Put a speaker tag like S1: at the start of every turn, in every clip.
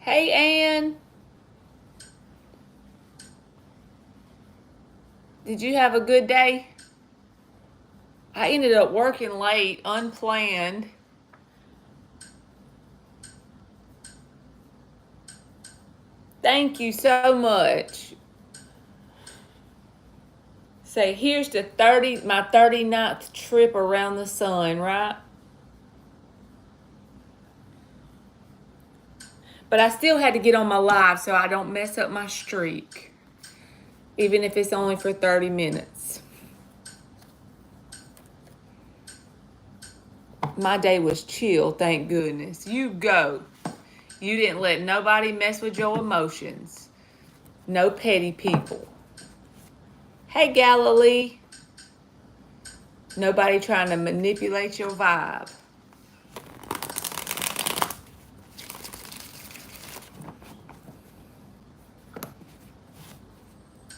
S1: Hey, Ann. Did you have a good day? I ended up working late, unplanned. Thank you so much. Say, here's the my 39th trip around the sun, right? But I still had to get on my live so I don't mess up my streak, even if it's only for 30 minutes. My day was chill, thank goodness. You go. You didn't let nobody mess with your emotions. No petty people. Hey, Galilee. Nobody trying to manipulate your vibe.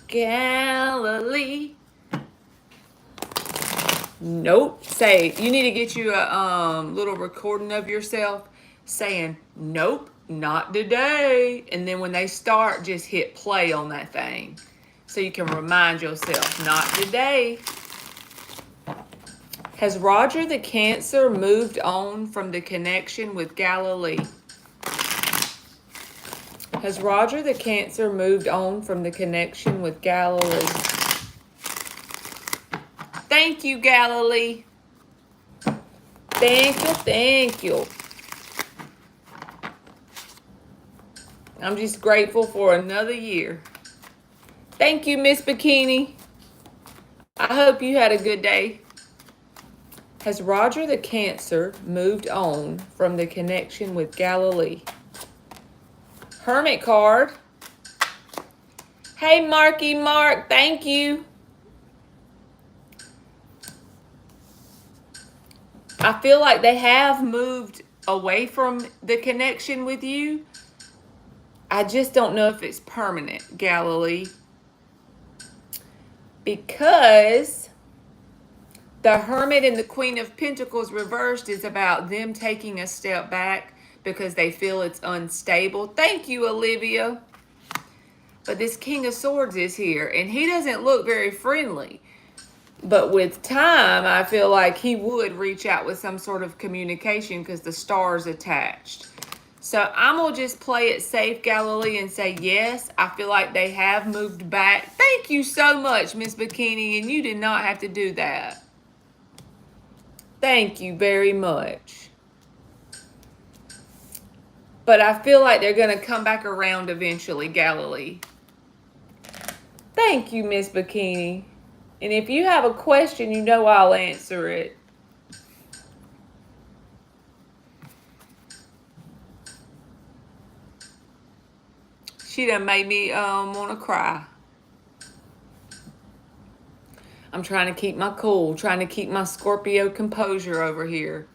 S1: Galilee. Nope. Say, you need to get you a little recording of yourself saying, nope, not today. And then when they start, just hit play on that thing. So you can remind yourself, not today. Has Roger the Cancer moved on from the connection with Galilee? Has Roger the Cancer moved on from the connection with Galilee? Thank you, Galilee. Thank you, thank you. I'm just grateful for another year. Thank you, Miss Bikini. I hope you had a good day. Has Roger the Cancer moved on from the connection with Galilee? Hermit card. Hey, Marky Mark, thank you. I feel like they have moved away from the connection with you. I just don't know if it's permanent, Galilee. Because the Hermit and the Queen of Pentacles reversed is about them taking a step back because they feel it's unstable. Thank you, Olivia. But this King of Swords is here, and he doesn't look very friendly. But with time, I feel like he would reach out with some sort of communication because the star's attached. So I'm going to just play it safe, Galilee, and say, yes, I feel like they have moved back. Thank you so much, Miss Bikini, and you did not have to do that. Thank you very much. But I feel like they're going to come back around eventually, Galilee. Thank you, Miss Bikini. And if you have a question, you know I'll answer it. She done made me want to cry. I'm trying to keep my cool, trying to keep my Scorpio composure over here.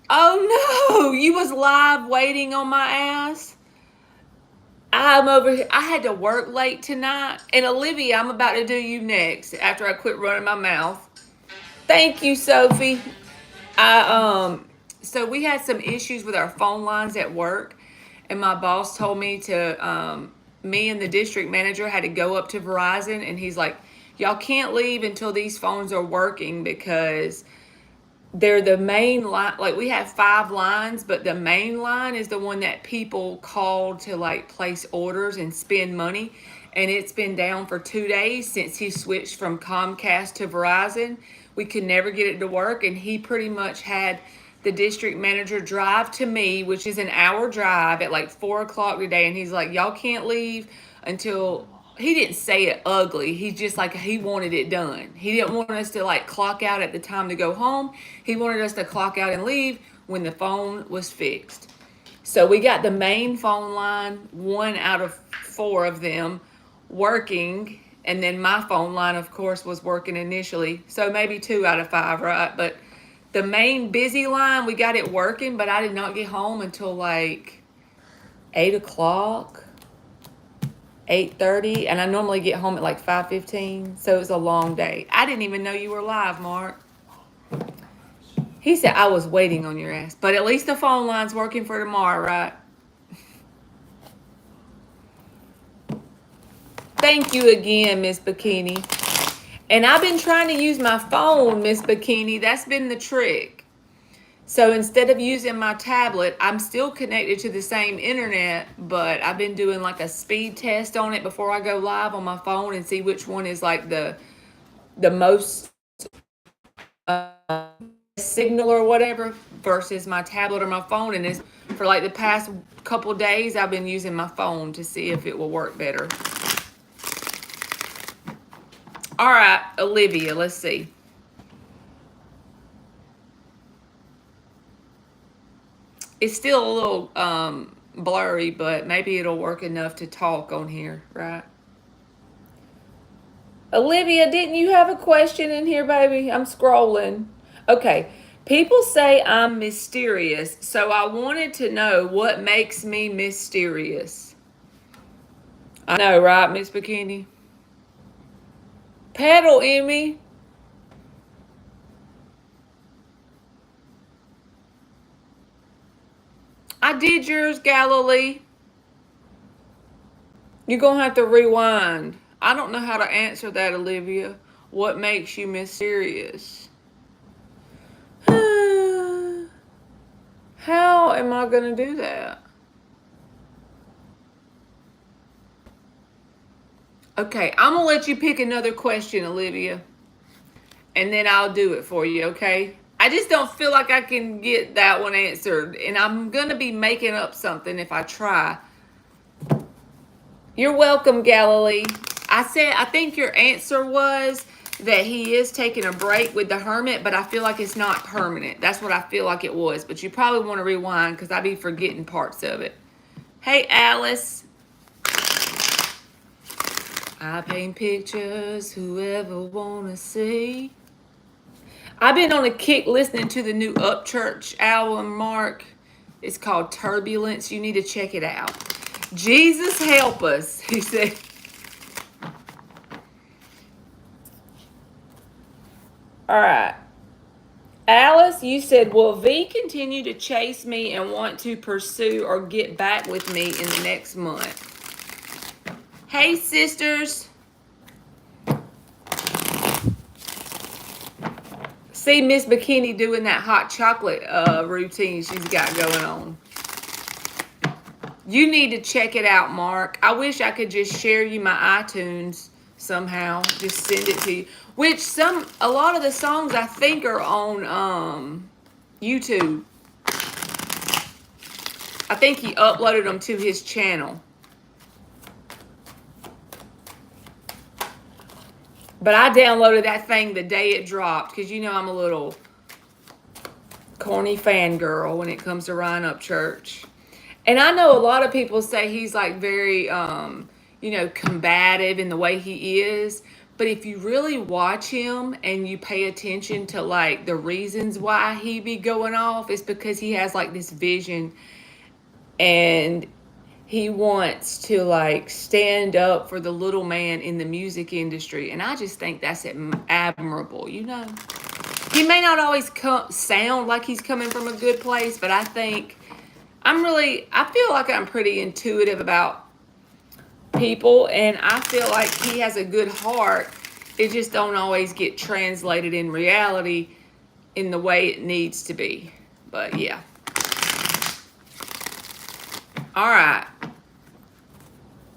S1: Oh no, you was live waiting on my ass? I'm over here. I had to work late tonight. And Olivia, I'm about to do you next after I quit running my mouth. Thank you, Sophie. So we had some issues with our phone lines at work, and my boss told me to me and the district manager had to go up to Verizon, and he's like, y'all can't leave until these phones are working because they're the main line. Like, we have 5 lines, but the main line is the one that people call to like place orders and spend money. And it's been down for 2 days since he switched from Comcast to Verizon. We could never get it to work, and he pretty much had the district manager drive to me, which is an hour drive, at like 4 o'clock today, and he's like, y'all can't leave until, he didn't say it ugly, he just like, he wanted it done. He didn't want us to like clock out at the time to go home. He wanted us to clock out and leave when the phone was fixed. So we got the main phone line, 1 out of 4 of them working, and then my phone line, of course, was working initially, so maybe 2 out of 5, right? But the main busy line, we got it working, but I did not get home until like 8 o'clock, 8:30, and I normally get home at like 5:15, so it was a long day. I didn't even know you were live, Mark. He said, I was waiting on your ass. But at least the phone line's working for tomorrow, right? Thank you again, Miss Bikini. And I've been trying to use my phone, Miss Bikini. That's been the trick. So instead of using my tablet, I'm still connected to the same internet, but I've been doing like a speed test on it before I go live on my phone and see which one is like the most signal or whatever versus my tablet or my phone. And it's for like the past couple days, I've been using my phone to see if it will work better. All right, Olivia, let's see. It's still a little blurry, but maybe it'll work enough to talk on here, right? Olivia, didn't you have a question in here, baby? I'm scrolling. Okay. People say I'm mysterious, so I wanted to know what makes me mysterious. I know, right, Miss Bikini? Pedal, Emmy. I did yours, Galilee. You're going to have to rewind. I don't know how to answer that, Olivia. What makes you mysterious? How am I going to do that? Okay, I'm going to let you pick another question, Olivia. And then I'll do it for you, okay? I just don't feel like I can get that one answered. And I'm going to be making up something if I try. You're welcome, Galilee. I think your answer was that he is taking a break with the hermit, but I feel like it's not permanent. That's what I feel like it was. But you probably want to rewind because I be forgetting parts of it. Hey, Alice. I paint pictures whoever wanna see. I've been on a kick listening to the new Upchurch album, Mark. It's called Turbulence. You need to check it out. Jesus help us, he said. All right. Alice, you said, will V continue to chase me and want to pursue or get back with me in the next month? Hey, sisters. See Miss Bikini doing that hot chocolate routine she's got going on. You need to check it out, Mark. I wish I could just share you my iTunes somehow. Just send it to you. Which a lot of the songs I think are on YouTube. I think he uploaded them to his channel. But I downloaded that thing the day it dropped because you know I'm a little corny fangirl when it comes to Ryan Upchurch. And I know a lot of people say he's like very, combative in the way he is. But if you really watch him and you pay attention to like the reasons why he be going off, it's because he has like this vision and he wants to like stand up for the little man in the music industry. And I just think that's admirable, you know. He may not always sound like he's coming from a good place, but I think I feel like I'm pretty intuitive about people, and I feel like he has a good heart. It just don't always get translated in reality in the way it needs to be. But yeah. All right.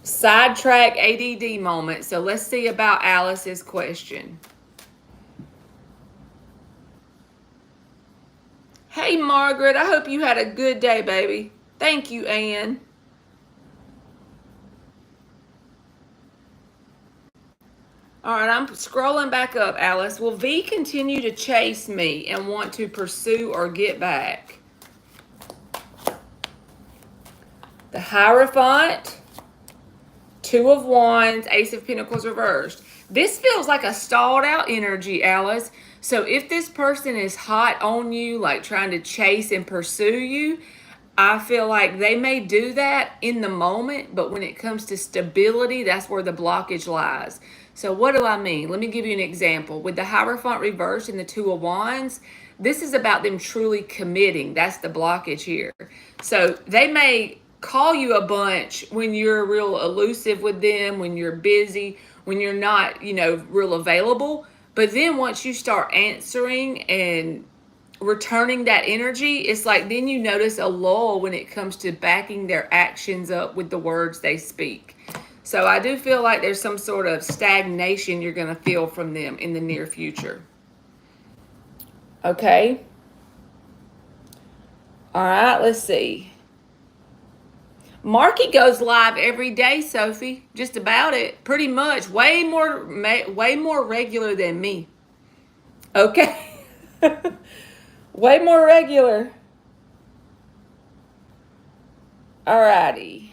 S1: Sidetrack ADD moment. So let's see about Alice's question. Hey, Margaret. I hope you had a good day, baby. Thank you, Ann. All right, I'm scrolling back up, Alice. Will V continue to chase me and want to pursue or get back? The Hierophant, Two of Wands, Ace of Pentacles reversed. This feels like a stalled out energy, Alice. So if this person is hot on you, like trying to chase and pursue you, I feel like they may do that in the moment, but when it comes to stability, that's where the blockage lies. So what do I mean? Let me give you an example. With the Hierophant reversed and the Two of Wands, This is about them truly committing. That's the blockage here. So they may call you a bunch when you're real elusive with them, when you're busy, when you're not, real available. But then once you start answering and returning that energy, it's like then you notice a lull when it comes to backing their actions up with the words they speak. So I do feel like there's some sort of stagnation you're going to feel from them in the near future. Okay. All right, let's see. Marky goes live every day, Sophie. Just about it. Pretty much. Way more regular than me. Okay. Way more regular. Alrighty.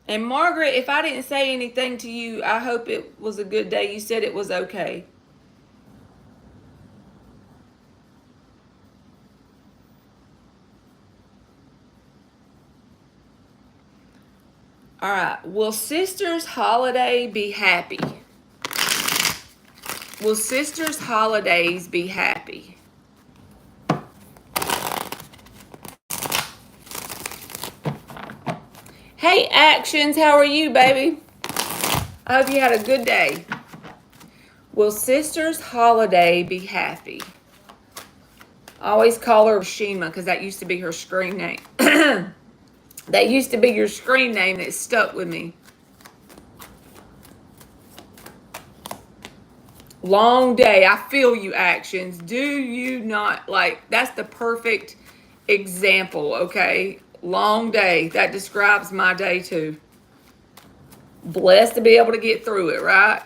S1: And Margaret, if I didn't say anything to you, I hope it was a good day. You said it was okay. All right. Will Sister's holiday be happy? Will Sister's holidays be happy? Hey, Actions, how are you, baby? I hope you had a good day. Will Sister's holiday be happy? I always call her Shima because that used to be her screen name. That used to be your screen name that stuck with me. Long day. I feel you, Actions. Do you not? Like, that's the perfect example, okay? Long day. That describes my day too. Blessed to be able to get through it, right?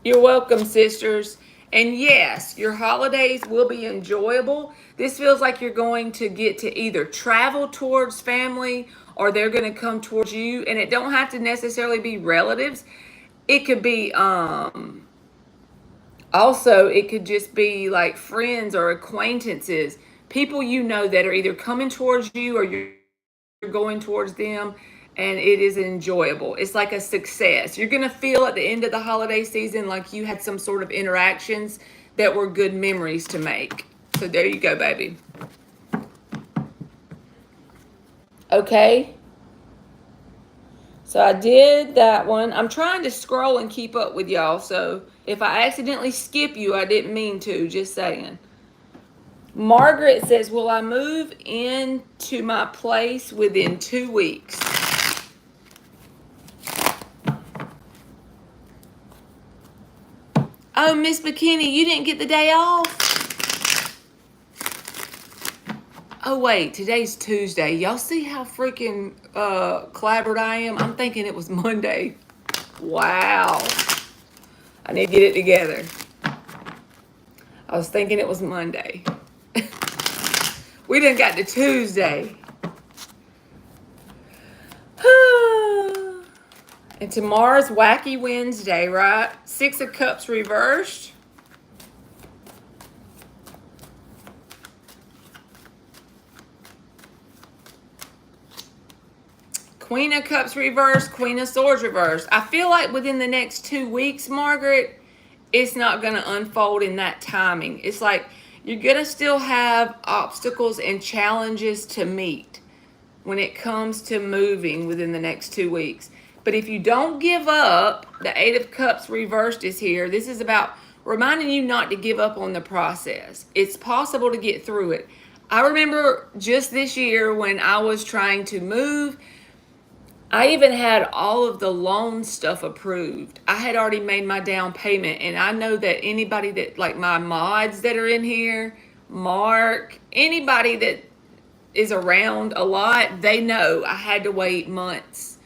S1: You're welcome, sisters. And yes, your holidays will be enjoyable. This feels like you're going to get to either travel towards family or they're going to come towards you. And it don't have to necessarily be relatives. It could be also, it could just be like friends or acquaintances, people that are either coming towards you or you're going towards them, and it is enjoyable. It's like a success. You're going to feel at the end of the holiday season like you had some sort of interactions that were good memories to make. So there you go, baby. Okay. So I did that one. I'm trying to scroll and keep up with y'all. So if I accidentally skip you, I didn't mean to. Just saying. Margaret says, will I move into my place within 2 weeks? Oh, Miss Bikini, you didn't get the day off? Oh, wait, today's Tuesday. Y'all see how freaking clabbered I am? I'm thinking it was Monday. Wow. I need to get it together. I was thinking it was Monday. We done got to Tuesday. And tomorrow's Wacky Wednesday, right? 6 of Cups reversed. Queen of Cups reversed, Queen of Swords reversed. I feel like within the next 2 weeks, Margaret, it's not going to unfold in that timing. It's like you're going to still have obstacles and challenges to meet when it comes to moving within the next 2 weeks. But if you don't give up, the 8 of Cups reversed is here. This is about reminding you not to give up on the process. It's possible to get through it. I remember just this year when I was trying to move, I even had all of the loan stuff approved. I had already made my down payment, and I know that anybody that, like my mods that are in here, Mark, anybody that is around a lot, they know I had to wait months.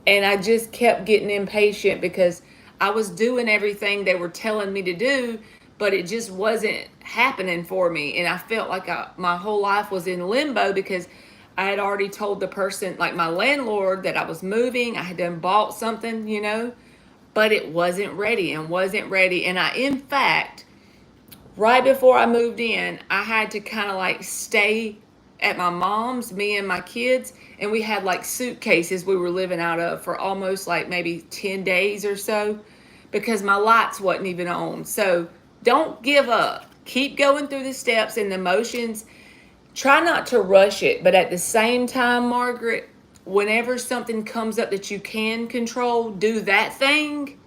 S1: And I just kept getting impatient because I was doing everything they were telling me to do, but it just wasn't happening for me. And I felt like my whole life was in limbo because I had already told the person, like my landlord, that I was moving. I had done bought something, but it wasn't ready. And I, in fact, right before I moved in, I had to kind of like stay at my mom's, me and my kids, and we had like suitcases we were living out of for almost like maybe 10 days or so because my lights wasn't even on. So Don't give up. Keep going through the steps and the motions. Try not to rush it, but at the same time, Margaret, whenever something comes up that you can control, do that thing,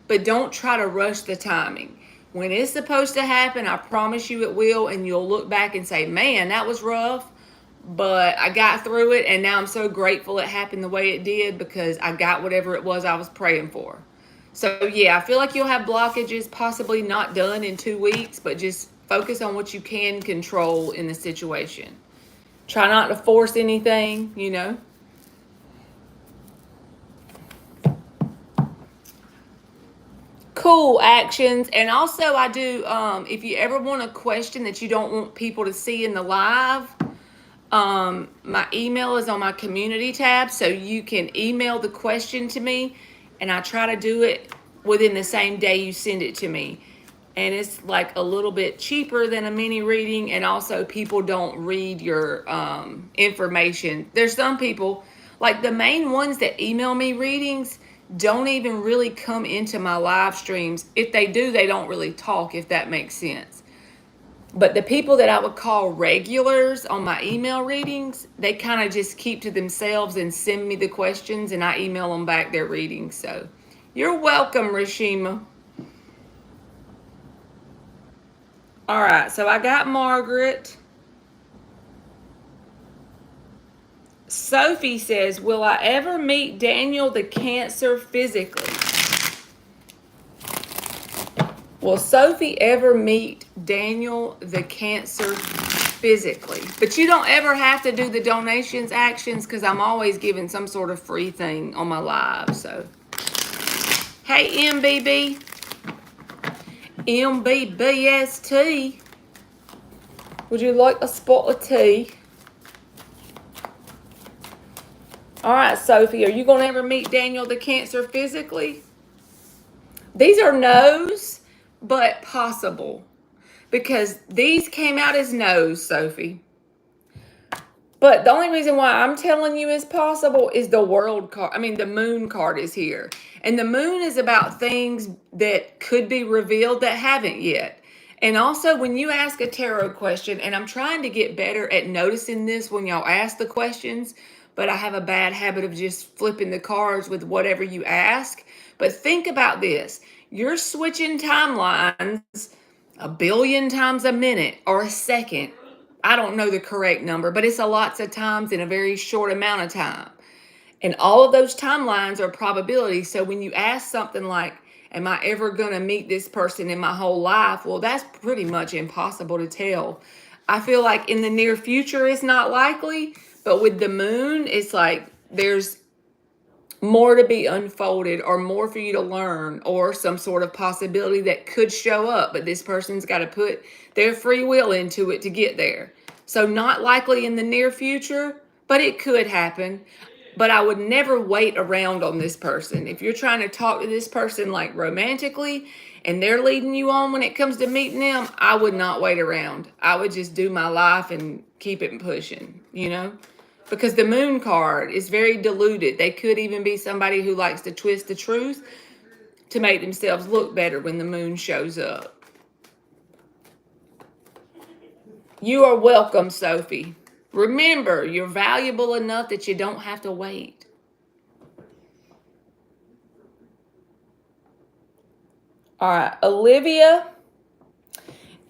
S1: but don't try to rush the timing. When it's supposed to happen, I promise you it will, and you'll look back and say, man, that was rough, but I got through it, and now I'm so grateful it happened the way it did because I got whatever it was I was praying for. So, yeah, I feel like you'll have blockages possibly not done in 2 weeks, but just focus on what you can control in the situation. Try not to force anything, you know. Cool actions. And also I do, if you ever want a question that you don't want people to see in the live, my email is on my community tab, so you can email the question to me, and I try to do it within the same day you send it to me. And it's like a little bit cheaper than a mini reading, and also people don't read your information. There's some people, like the main ones that email me readings, don't even really come into my live streams. If they do, they don't really talk, if that makes sense. But the people that I would call regulars on my email readings, they kind of just keep to themselves and send me the questions, and I email them back their readings. So you're welcome, Rashima. All right, so I got Margaret. Sophie says, will I ever meet Daniel the Cancer physically? Will Sophie ever meet Daniel the Cancer physically? But you don't ever have to do the donations actions because I'm always giving some sort of free thing on my live. So, hey, MBB. MBBST. Would you like a spot of tea? All right, Sophie, are you going to ever meet Daniel the Cancer physically? These are no's, but possible. Because these came out as no's, Sophie. But the only reason why I'm telling you is possible is the world card. I mean, the moon card is here. And the moon is about things that could be revealed that haven't yet. And also, when you ask a tarot question, and I'm trying to get better at noticing this when y'all ask the questions, but I have a bad habit of just flipping the cards with whatever you ask. But think about this. You're switching timelines a billion times a minute or a second. I don't know the correct number, but it's a lots of times in a very short amount of time. And all of those timelines are probabilities. So when you ask something like, am I ever going to meet this person in my whole life? Well, that's pretty much impossible to tell. I feel like in the near future, it's not likely. But with the moon, it's like there's more to be unfolded or more for you to learn or some sort of possibility that could show up. But this person's got to put their free will into it to get there. So not likely in the near future, but it could happen. But I would never wait around on this person. If you're trying to talk to this person like romantically and they're leading you on when it comes to meeting them, I would not wait around. I would just do my life and keep it pushing, you know? Because the moon card is very diluted. They could even be somebody who likes to twist the truth to make themselves look better when the moon shows up. You are welcome, Sophie. Remember, you're valuable enough that you don't have to wait. All right, Olivia.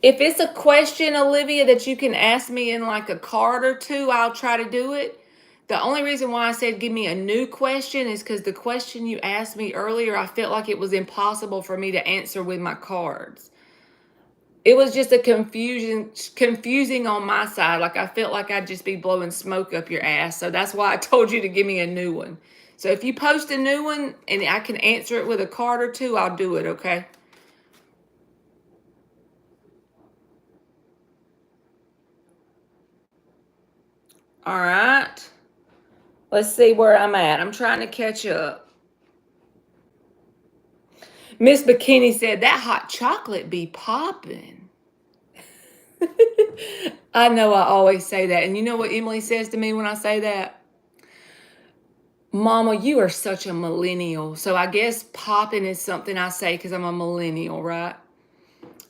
S1: If it's a question, Olivia, that you can ask me in like a card or two, I'll try to do it. The only reason why I said give me a new question is because the question you asked me earlier, I felt like it was impossible for me to answer with my cards. It was just a confusing on my side. Like I felt like I'd just be blowing smoke up your ass. So that's why I told you to give me a new one. So if you post a new one and I can answer it with a card or two, I'll do it, okay? All right. Let's see where I'm at. I'm trying to catch up. Miss Bikini said, that hot chocolate be popping. I know I always say that. And you know what Emily says to me when I say that? Mama, you are such a millennial. So I guess popping is something I say because I'm a millennial, right?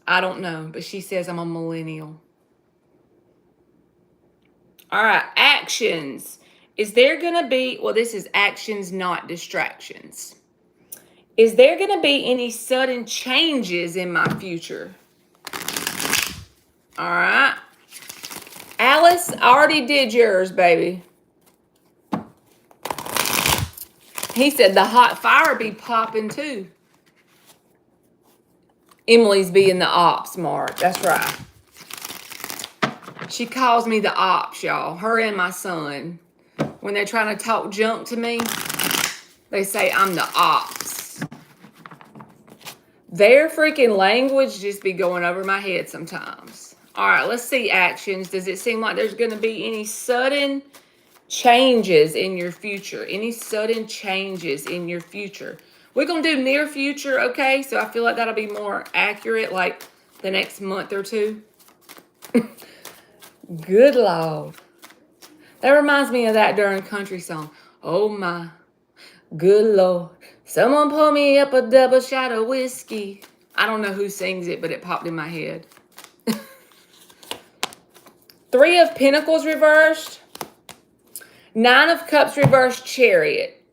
S1: I don't know, but she says I'm a millennial. All right, actions. Is there going to be, well, this is actions, not distractions. Is there going to be any sudden changes in my future? All right. Alice, I already did yours, baby. He said the hot fire be popping too. Emily's being the ops, Mark. That's right. She calls me the ops, y'all. Her and my son. When they're trying to talk junk to me, they say I'm the ops. Their freaking language just be going over my head sometimes. All right, let's see actions. Does it seem like there's going to be any sudden changes in your future? Any sudden changes in your future? We're going to do near future, okay? So I feel like that'll be more accurate, like the next month or two. Good Lord. That reminds me of that during country song. Oh my, good Lord. Someone pour me up a double shot of whiskey. I don't know who sings it, but it popped in my head. 3 of Pentacles reversed. 9 of Cups reversed, Chariot.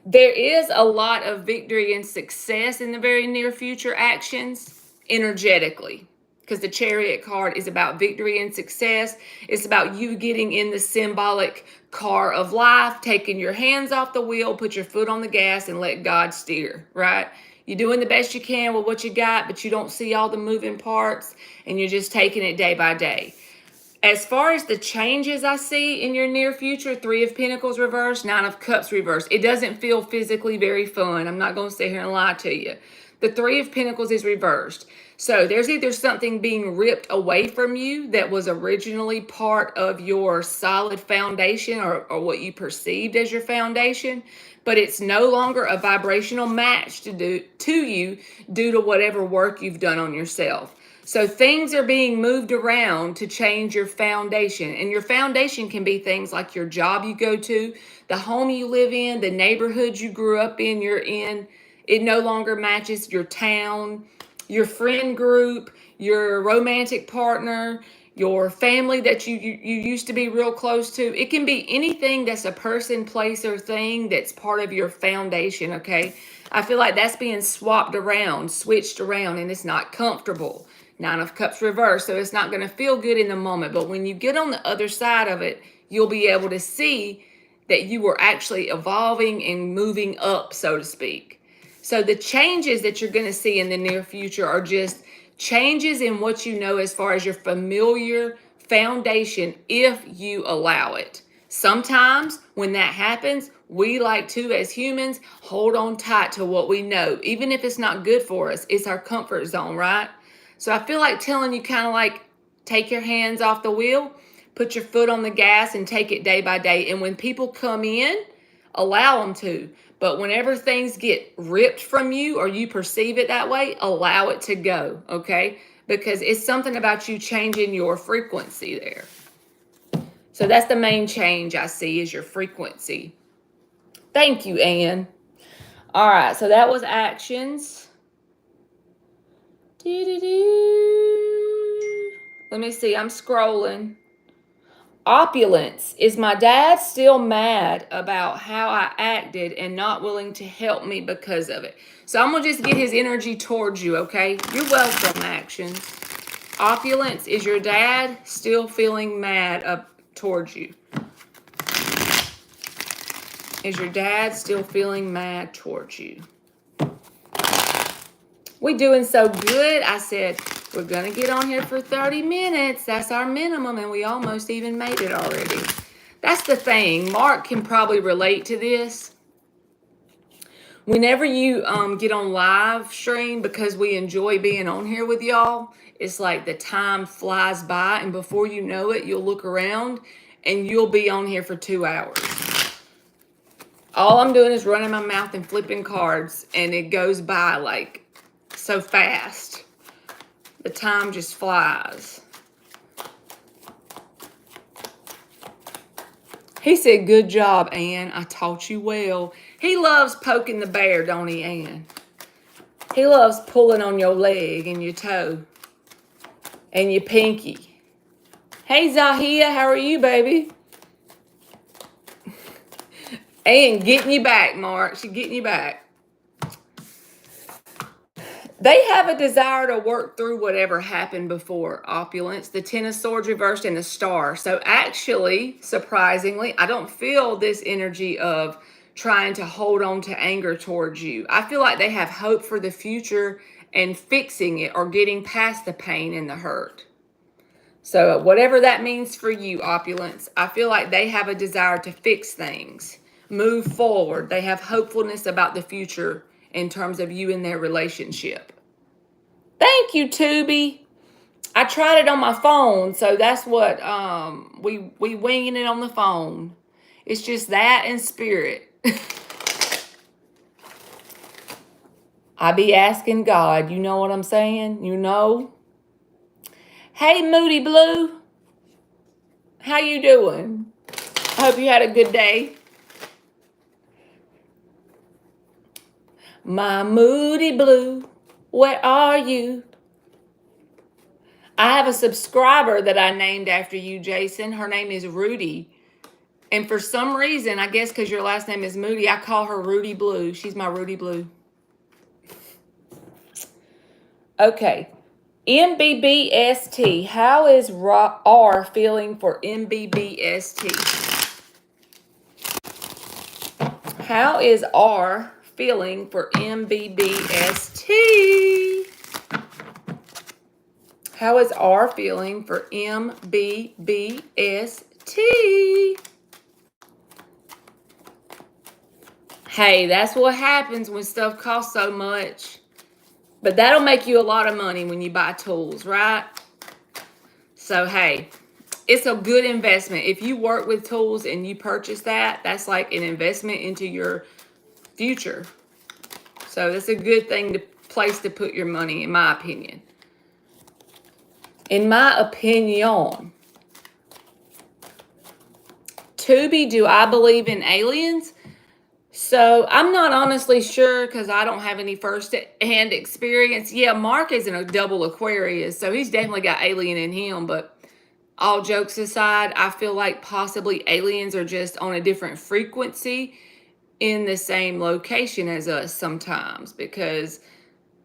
S1: There is a lot of victory and success in the very near future actions, energetically. Because the Chariot card is about victory and success. It's about you getting in the symbolic car of life, taking your hands off the wheel, put your foot on the gas, and let God steer, right? You're doing the best you can with what you got, but you don't see all the moving parts, and you're just taking it day by day. As far as the changes I see in your near future, 3 of Pentacles reversed, 9 of Cups reversed. It doesn't feel physically very fun. I'm not going to sit here and lie to you. The 3 of Pentacles is reversed. So there's either something being ripped away from you that was originally part of your solid foundation or what you perceived as your foundation, but it's no longer a vibrational match to you due to whatever work you've done on yourself. So things are being moved around to change your foundation. And your foundation can be things like your job you go to, the home you live in, the neighborhood you grew up in, you're in. It no longer matches your town, your friend group, your romantic partner, your family that you used to be real close to. It can be anything that's a person, place, or thing that's part of your foundation, okay? I feel like that's being swapped around, switched around, and it's not comfortable. 9 of Cups reversed, so it's not going to feel good in the moment. But when you get on the other side of it, you'll be able to see that you were actually evolving and moving up, so to speak. So the changes that you're going to see in the near future are just changes in what you know as far as your familiar foundation, if you allow it. Sometimes when that happens, we like to, as humans, hold on tight to what we know. Even if it's not good for us, it's our comfort zone, right? So I feel like telling you kind of like, take your hands off the wheel, put your foot on the gas, and take it day by day. And when people come in, allow them to. But whenever things get ripped from you or you perceive it that way, allow it to go, okay? Because it's something about you changing your frequency there. So that's the main change I see is your frequency. Thank you, Anne. All right, so that was actions. Let me see, I'm scrolling. Opulence. Is my dad still mad about how I acted and not willing to help me because of it? So I'm going to just get his energy towards you, okay? You're welcome, actions. Opulence. Is your dad still feeling mad up towards you? Is your dad still feeling mad towards you? We doing so good. I said, we're going to get on here for 30 minutes. That's our minimum, and we almost even made it already. That's the thing. Mark can probably relate to this. Whenever you get on live stream, because we enjoy being on here with y'all, it's like the time flies by, and before you know it, you'll look around, and you'll be on here for 2 hours. All I'm doing is running my mouth and flipping cards, and it goes by like so fast. The time just flies. He said, good job, Ann. I taught you well. He loves poking the bear, don't he, Ann? He loves pulling on your leg and your toe and your pinky. Hey, Zahia, how are you, baby? And getting you back, Mark. She's getting you back. They have a desire to work through whatever happened before, opulence, the Ten of Swords reversed, and the Star. So actually, surprisingly, I don't feel this energy of trying to hold on to anger towards you. I feel like they have hope for the future and fixing it or getting past the pain and the hurt. So whatever that means for you, opulence, I feel like they have a desire to fix things, move forward. They have hopefulness about the future in terms of you and their relationship. Thank you, Tubi. I tried it on my phone, so that's what we winging it on the phone. It's just that and spirit. I be asking God, you know what I'm saying? You know? Hey, Moody Blue. How you doing? I hope you had a good day. My Moody Blue, where are you? I have a subscriber that I named after you, Jason. Her name is Rudy. And for some reason, I guess because your last name is Moody, I call her Rudy Blue. She's my Rudy Blue. Okay. MBBST. How is R feeling for MBBST? How is R feeling for MBBST? How is R feeling for MBBST? Hey, that's what happens when stuff costs so much. But that'll make you a lot of money when you buy tools, right? So, hey, it's a good investment. If you work with tools and you purchase that, that's like an investment into your future. So that's a good place to put your money, in my opinion. In my opinion. Tubi, do I believe in aliens? So I'm not honestly sure because I don't have any first-hand experience. Yeah, Mark is in a double Aquarius, so he's definitely got alien in him. But all jokes aside, I feel like possibly aliens are just on a different frequency in the same location as us sometimes, because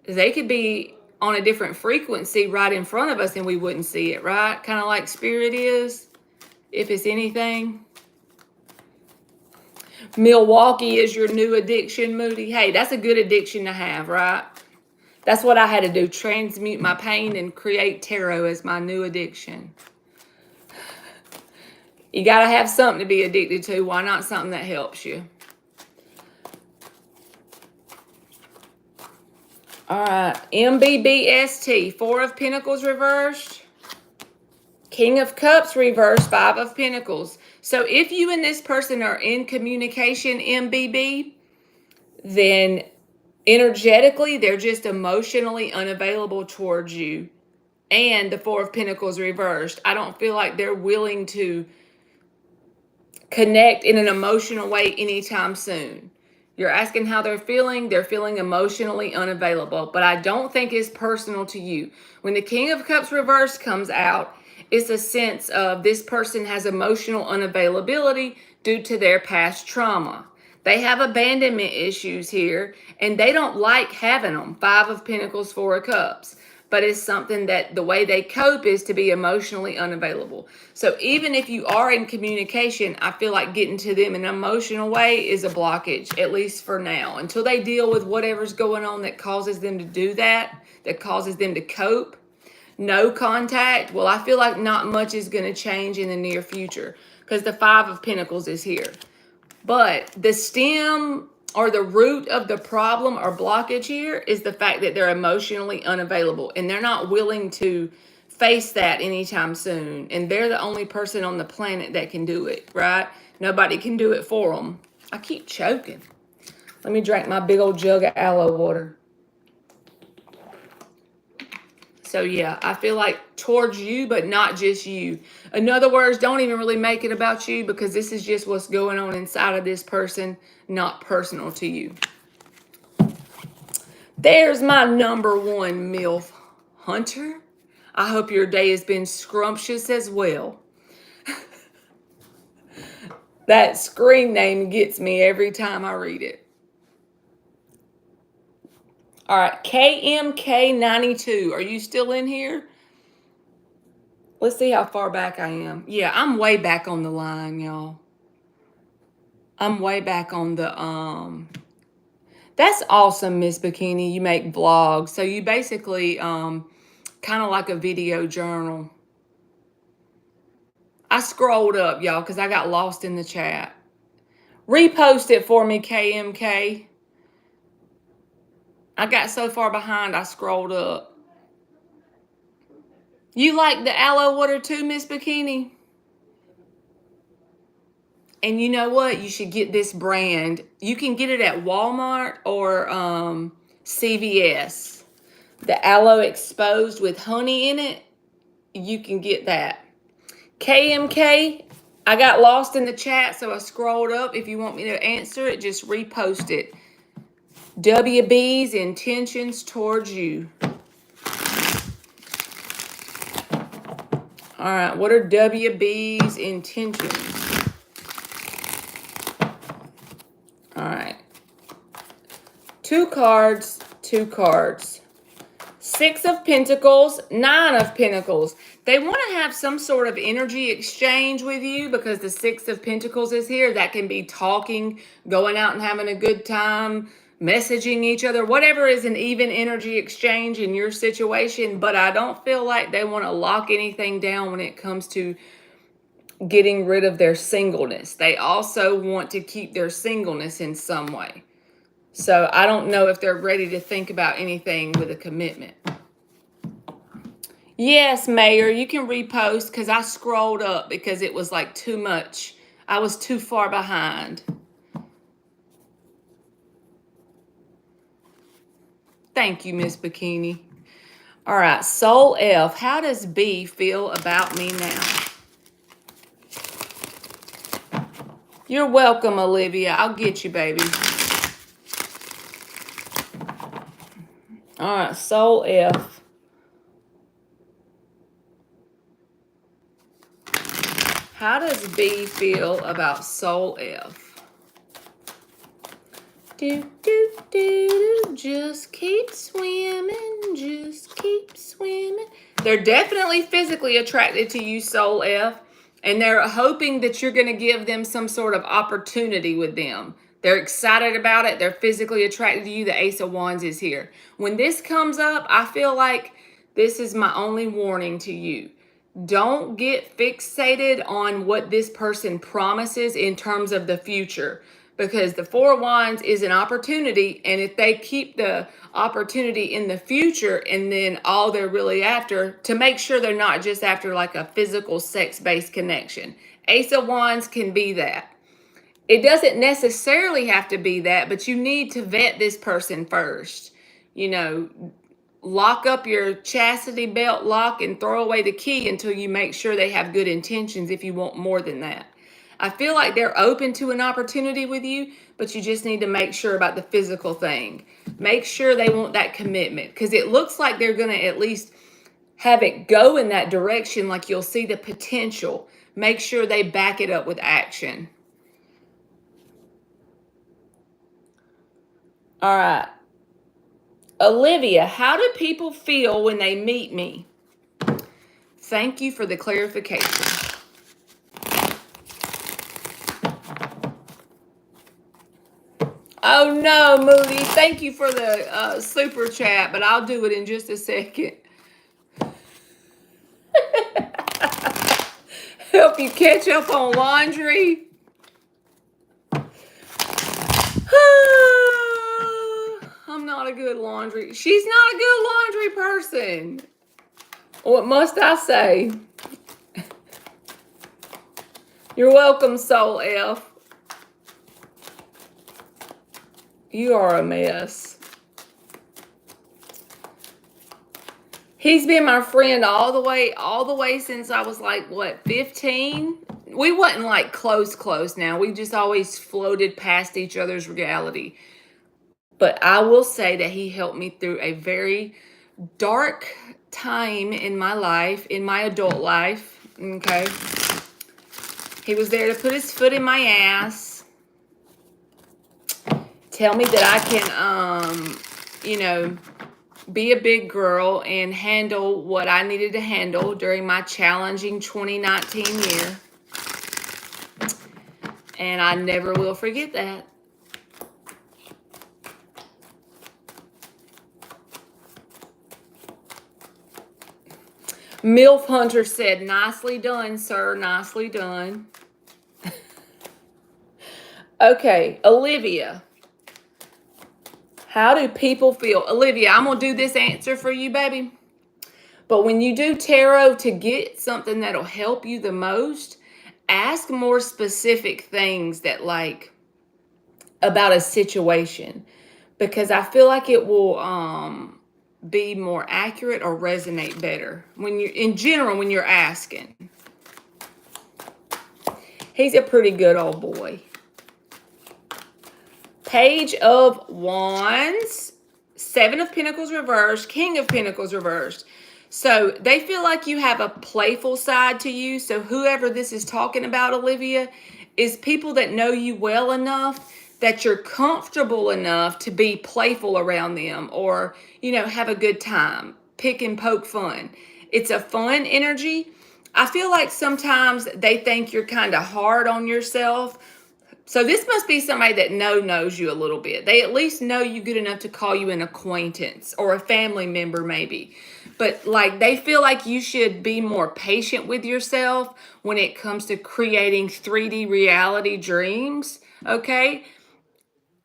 S1: they could be on a different frequency right in front of us and we wouldn't see it, right? Kind of like spirit is, if it's anything. Milwaukee is your new addiction, Moody. Hey, that's a good addiction to have, right? That's what I had to do, transmute my pain and create tarot as my new addiction. You got to have something to be addicted to. Why not something that helps you? All right, MBBST, Four of Pentacles reversed. King of Cups reversed, Five of Pentacles. So if you and this person are in communication, MBB, then energetically, they're just emotionally unavailable towards you. And the Four of Pentacles reversed. I don't feel like they're willing to connect in an emotional way anytime soon. You're asking how they're feeling emotionally unavailable, but I don't think it's personal to you. When the King of Cups reversed comes out, it's a sense of this person has emotional unavailability due to their past trauma. They have abandonment issues here, and they don't like having them. Five of Pentacles, Four of Cups. But it's something that the way they cope is to be emotionally unavailable. So even if you are in communication, I feel like getting to them in an emotional way is a blockage, at least for now. Until they deal with whatever's going on that causes them to do that causes them to cope. No contact. Well, I feel like not much is going to change in the near future because the Five of Pentacles is here. But the stem or the root of the problem or blockage here is the fact that they're emotionally unavailable and they're not willing to face that anytime soon. And they're the only person on the planet that can do it, right? Nobody can do it for them. I keep choking. Let me drink my big old jug of aloe water. So yeah, I feel like towards you, but not just you. In other words, don't even really make it about you because this is just what's going on inside of this person, not personal to you. There's my number one MILF, Hunter. I hope your day has been scrumptious as well. That screen name gets me every time I read it. All right, KMK92. Are you still in here? Let's see how far back I am. Yeah, I'm way back on the line, y'all. I'm way back on the That's awesome, Miss Bikini. You make vlogs. So you basically kind of like a video journal. I scrolled up, y'all, because I got lost in the chat. Repost it for me, KMK. I got so far behind, I scrolled up. You like the aloe water too, Miss Bikini? And you know what? You should get this brand. You can get it at Walmart or CVS. The aloe exposed with honey in it. You can get that. KMK, I got lost in the chat, so I scrolled up. If you want me to answer it, just repost it. WB's intentions towards you. All right, what are WB's intentions? All right. 2 cards, 2 cards. 6 of Pentacles, 9 of Pentacles. They want to have some sort of energy exchange with you because the 6 of Pentacles is here. That can be talking, going out and having a good time, messaging each other, whatever is an even energy exchange in your situation. But I don't feel like they want to lock anything down when it comes to getting rid of their singleness. They also want to keep their singleness in some way. So I don't know if they're ready to think about anything with a commitment. Yes, Mayor, you can repost because I scrolled up because it was like too much. I was too far behind. Thank you, Miss Bikini. All right, Soul F, how does B feel about me now? You're welcome, Olivia. I'll get you, baby. All right, Soul F. How does B feel about Soul F? Do, do, do, do. Just keep swimming. Just keep swimming. They're definitely physically attracted to you, Soul F. And they're hoping that you're going to give them some sort of opportunity with them. They're excited about it. They're physically attracted to you. The Ace of Wands is here. When this comes up, I feel like this is my only warning to you. Don't get fixated on what this person promises in terms of the future, because the 4 of Wands is an opportunity, and if they keep the opportunity in the future and then all they're really after, to make sure they're not just after like a physical sex-based connection. Ace of Wands can be that. It doesn't necessarily have to be that, but you need to vet this person first. You know, lock up your chastity belt lock and throw away the key until you make sure they have good intentions if you want more than that. I feel like they're open to an opportunity with you, but you just need to make sure about the physical thing. Make sure they want that commitment, because it looks like they're going to at least have it go in that direction, like you'll see the potential. Make sure they back it up with action. All right. Olivia, how do people feel when they meet me? Thank you for the clarification. Oh no, Moody. Thank you for the super chat, but I'll do it in just a second. Help you catch up on laundry. I'm not a good laundry. She's not a good laundry person. What must I say? You're welcome, Soul F. You are a mess. He's been my friend all the way since I was like, what, 15? We wasn't like close now. We just always floated past each other's reality. But I will say that he helped me through a very dark time in my life, in my adult life. Okay. He was there to put his foot in my ass, tell me that I can, be a big girl and handle what I needed to handle during my challenging 2019 year. And I never will forget that. MILF Hunter said, nicely done, sir. Nicely done. Okay, Olivia. How do people feel? Olivia, I'm going to do this answer for you, baby. But when you do tarot to get something that'll help you the most, ask more specific things that like about a situation, because I feel like it will be more accurate or resonate better when you're in general when you're asking. He's a pretty good old boy. Page of Wands, Seven of Pentacles reversed, King of Pentacles reversed. So they feel like you have a playful side to you. So whoever this is talking about, Olivia, is people that know you well enough that you're comfortable enough to be playful around them, or, have a good time, pick and poke fun. It's a fun energy. I feel like sometimes they think you're kind of hard on yourself. So this must be somebody that knows you a little bit. They at least know you good enough to call you an acquaintance or a family member maybe. But like they feel like you should be more patient with yourself when it comes to creating 3D reality dreams, okay?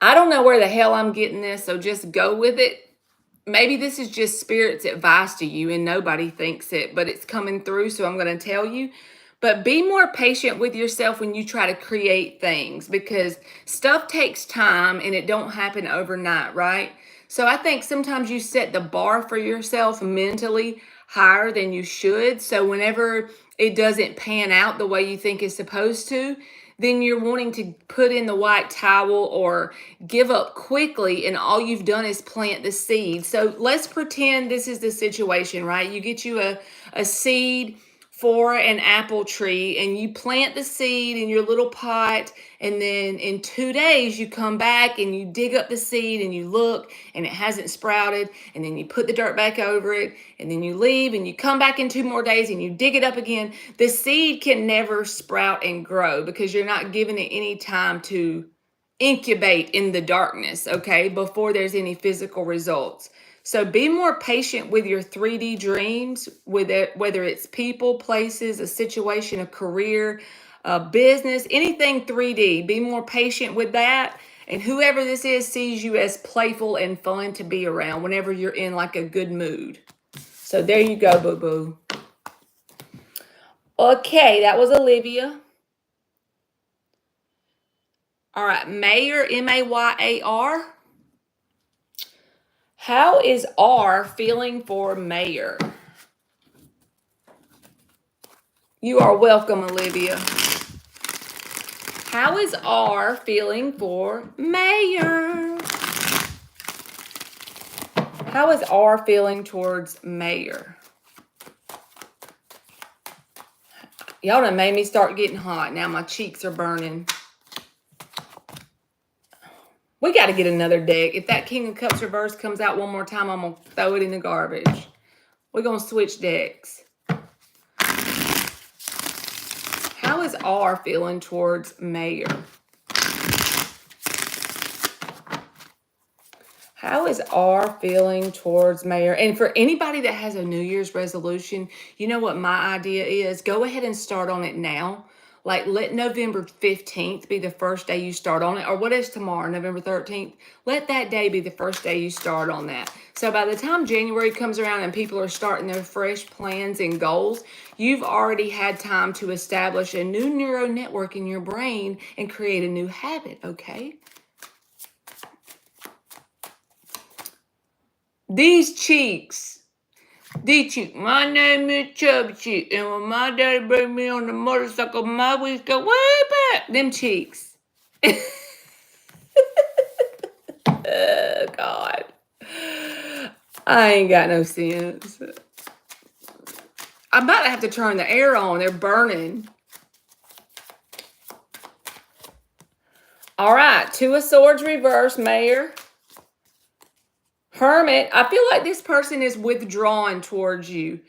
S1: I don't know where the hell I'm getting this, so just go with it. Maybe this is just Spirit's advice to you and nobody thinks it, but it's coming through, so I'm going to tell you. But be more patient with yourself when you try to create things, because stuff takes time and it don't happen overnight, right? So I think sometimes you set the bar for yourself mentally higher than you should. So whenever it doesn't pan out the way you think it's supposed to, then you're wanting to put in the white towel or give up quickly, and all you've done is plant the seed. So let's pretend this is the situation, right? You get you a seed for an apple tree and you plant the seed in your little pot, and then in 2 days you come back and you dig up the seed and you look and it hasn't sprouted, and then you put the dirt back over it, and then you leave and you come back in 2 more days and you dig it up again. The seed can never sprout and grow because you're not giving it any time to incubate in the darkness, okay, before there's any physical results. So be more patient with your 3D dreams, with it, whether it's people, places, a situation, a career, a business, anything 3D. Be more patient with that. And whoever this is sees you as playful and fun to be around whenever you're in like a good mood. So there you go, boo-boo. Okay, that was Olivia. All right, Mayor, M-A-Y-A-R. How is R feeling for Mayor? You are welcome, Olivia. How is R feeling for Mayor? How is R feeling towards Mayor? Y'all done made me start getting hot. Now my cheeks are burning. We got to get another deck. If that King of Cups reverse comes out one more time, I'm going to throw it in the garbage. We're going to switch decks. How is R feeling towards Mayor? How is R feeling towards Mayor? And for anybody that has a New Year's resolution, you know what my idea is? Go ahead and start on it now. Like, let November 15th be the first day you start on it. Or what is tomorrow, November 13th? Let that day be the first day you start on that. So by the time January comes around and people are starting their fresh plans and goals, you've already had time to establish a new neural network in your brain and create a new habit, okay? These cheeks. These cheeks. My name is Chubby Cheek, and when my daddy bring me on the motorcycle, my wings go way back. Them cheeks. Come God. I ain't got no sense. I'm about to have to turn the air on. They're burning. All right. Two of Swords reverse, Mayor. Hermit. I feel like this person is withdrawn towards you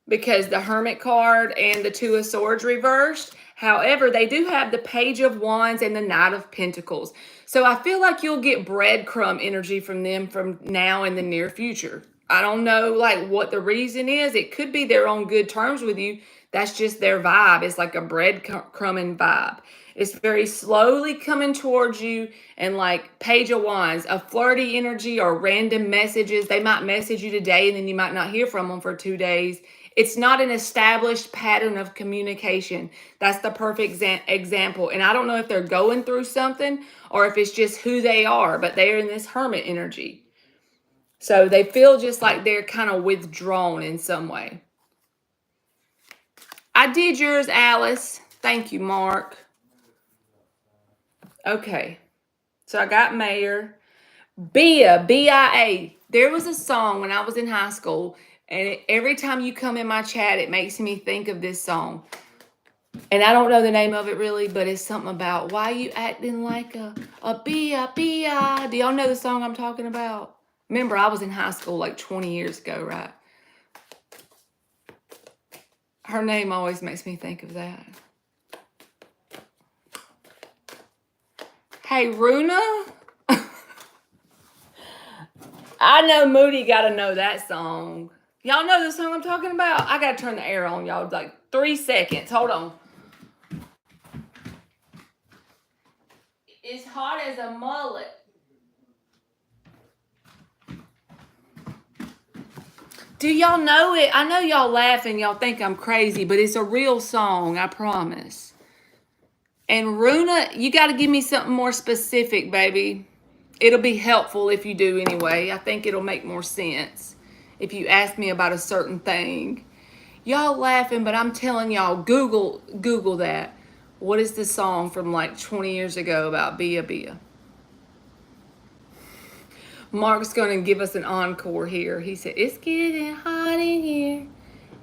S1: because the Hermit card and the Two of Swords reversed. However, they do have the Page of Wands and the Knight of Pentacles. So I feel like you'll get breadcrumb energy from them from now in the near future. I don't know like what the reason is. It could be they're on good terms with you. That's just their vibe. It's like a breadcrumbing vibe. It's very slowly coming towards you, and like Page of Wands, a flirty energy or random messages. They might message you today and then you might not hear from them for 2 days. It's not an established pattern of communication. That's the perfect example. And I don't know if they're going through something or if it's just who they are, but they're in this Hermit energy. So they feel just like they're kind of withdrawn in some way. I did yours, Alice. Thank you, Mark. Okay. So I got Mayor. Bia, B-I-A. There was a song when I was in high school, and every time you come in my chat, it makes me think of this song. And I don't know the name of it really, but it's something about why you acting like a Bia, Bia. Do y'all know the song I'm talking about? Remember, I was in high school like 20 years ago, right? Her name always makes me think of that. Hey, Runa. I know Moody got to know that song. Y'all know the song I'm talking about? I got to turn the air on, y'all. Like 3 seconds. Hold on. It's hot as a mullet. Do y'all know it? I know y'all laughing. Y'all think I'm crazy, but it's a real song. I promise. And Runa, you got to give me something more specific, baby. It'll be helpful if you do anyway. I think it'll make more sense if you ask me about a certain thing. Y'all laughing, but I'm telling y'all, Google that. What is the song from like 20 years ago about Bia Bia? Mark's going to give us an encore here. He said, it's getting hot in here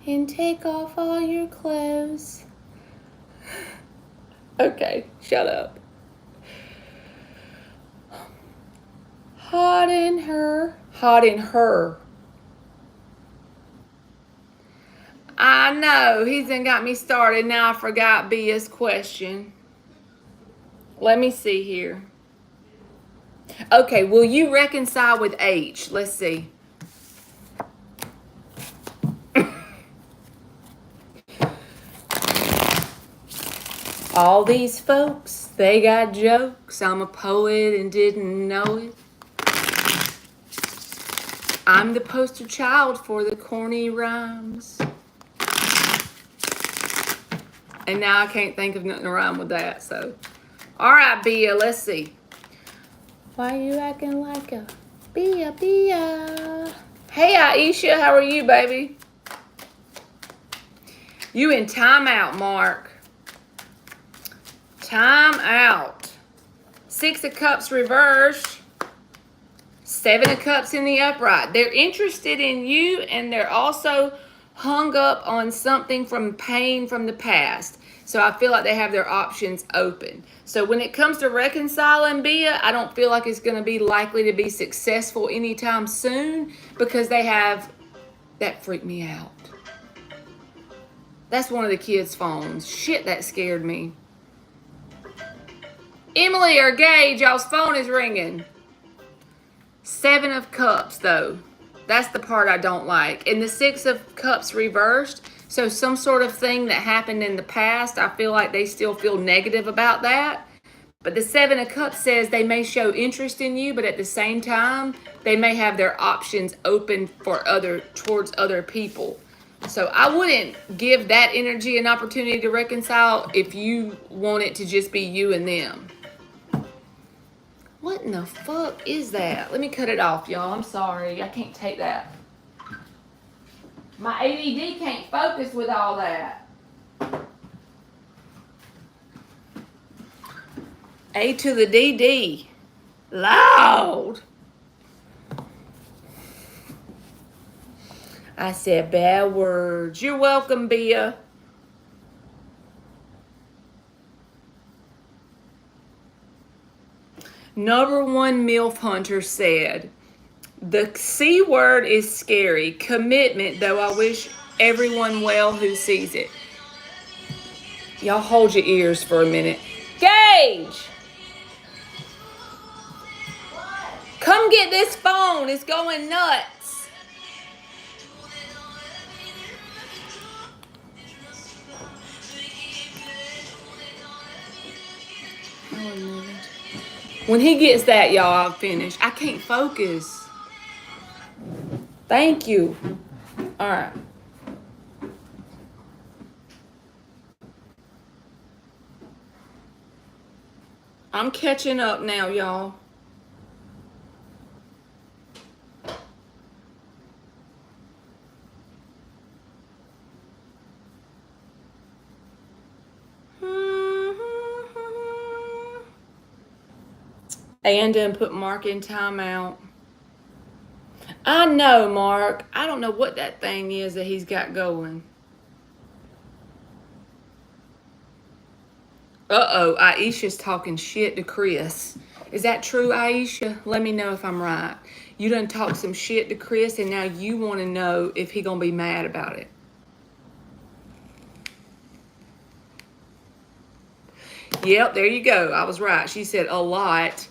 S1: and take off all your clothes. Okay, shut up. Hot in her. Hot in her. I know. He's done got me started. Now I forgot Bia's question. Let me see here. Okay, will you reconcile with H? Let's see. All these folks, they got jokes. I'm a poet and didn't know it. I'm the poster child for the corny rhymes. And now I can't think of nothing to rhyme with that, so. All right, Bia, let's see. Why you acting like a Bia Bia? Hey, Aisha, how are you, baby? You in timeout, Mark. Time out. 6 of Cups reversed. 7 of Cups in the upright. They're interested in you, and they're also hung up on something from pain from the past. So I feel like they have their options open. So when it comes to reconciling Bia, I don't feel like it's going to be likely to be successful anytime soon because they have... That freaked me out. That's one of the kids' phones. Shit, that scared me. Emily or Gage, y'all's phone is ringing. 7 of Cups, though. That's the part I don't like. And the 6 of Cups reversed. So some sort of thing that happened in the past, I feel like they still feel negative about that. But the 7 of Cups says they may show interest in you, but at the same time, they may have their options open for towards other people. So I wouldn't give that energy an opportunity to reconcile if you want it to just be you and them. What in the fuck is that? Let me cut it off, y'all. I'm sorry. I can't take that. My ADD can't focus with all that. A to the DD. Loud. I said bad words. You're welcome, Bia. Number one MILF Hunter said, the C word is scary. Commitment, though I wish everyone well who sees it. Y'all hold your ears for a minute. Gage! Come get this phone. It's going nuts. When he gets that, y'all, I'll finish. I can't focus. Thank you. All right. I'm catching up now, y'all. And then put Mark in timeout. I know, Mark. I don't know what that thing is that he's got going. Uh-oh, Aisha's talking shit to Chris. Is that true, Aisha? Let me know if I'm right. You done talked some shit to Chris, and now you want to know if he gonna be mad about it. Yep, there you go. I was right. She said a lot.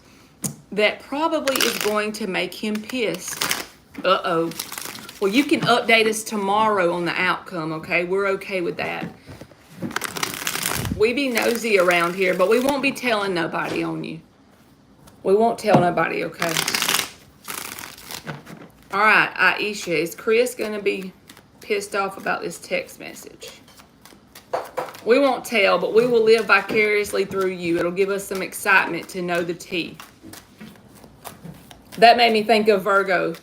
S1: That probably is going to make him pissed. Uh-oh. Well, you can update us tomorrow on the outcome, okay? We're okay with that. We be nosy around here, but we won't be telling nobody on you. We won't tell nobody, okay? All right, Aisha, is Chris going to be pissed off about this text message? We won't tell, but we will live vicariously through you. It'll give us some excitement to know the tea. That made me think of Virgo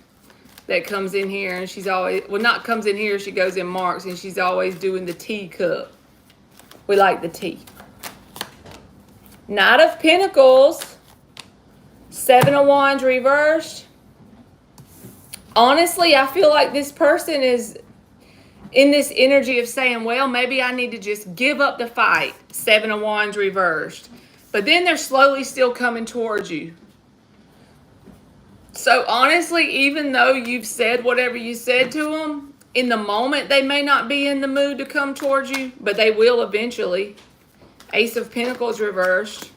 S1: that comes in here and she's always, well, not comes in here, she goes in Mark's and she's always doing the tea cup. We like the tea. Knight of Pentacles. Seven of Wands reversed. Honestly, I feel like this person is in this energy of saying, well, maybe I need to just give up the fight. Seven of Wands reversed. But then they're slowly still coming towards you. So honestly, even though you've said whatever you said to them, in the moment, they may not be in the mood to come towards you, but they will eventually. Ace of Pentacles reversed.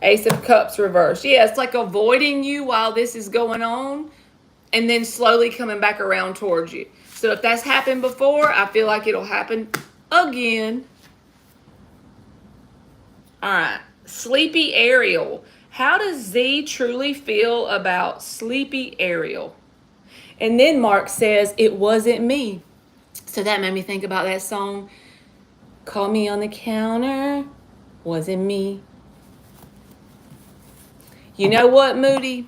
S1: Ace of Cups reversed. Yeah, it's like avoiding you while this is going on and then slowly coming back around towards you. So if that's happened before, I feel like it'll happen again. All right. Sleepy Ariel. How does Z truly feel about Sleepy Ariel? And then Mark says, it wasn't me. So that made me think about that song. Call me on the counter. Wasn't me. You know what, Moody?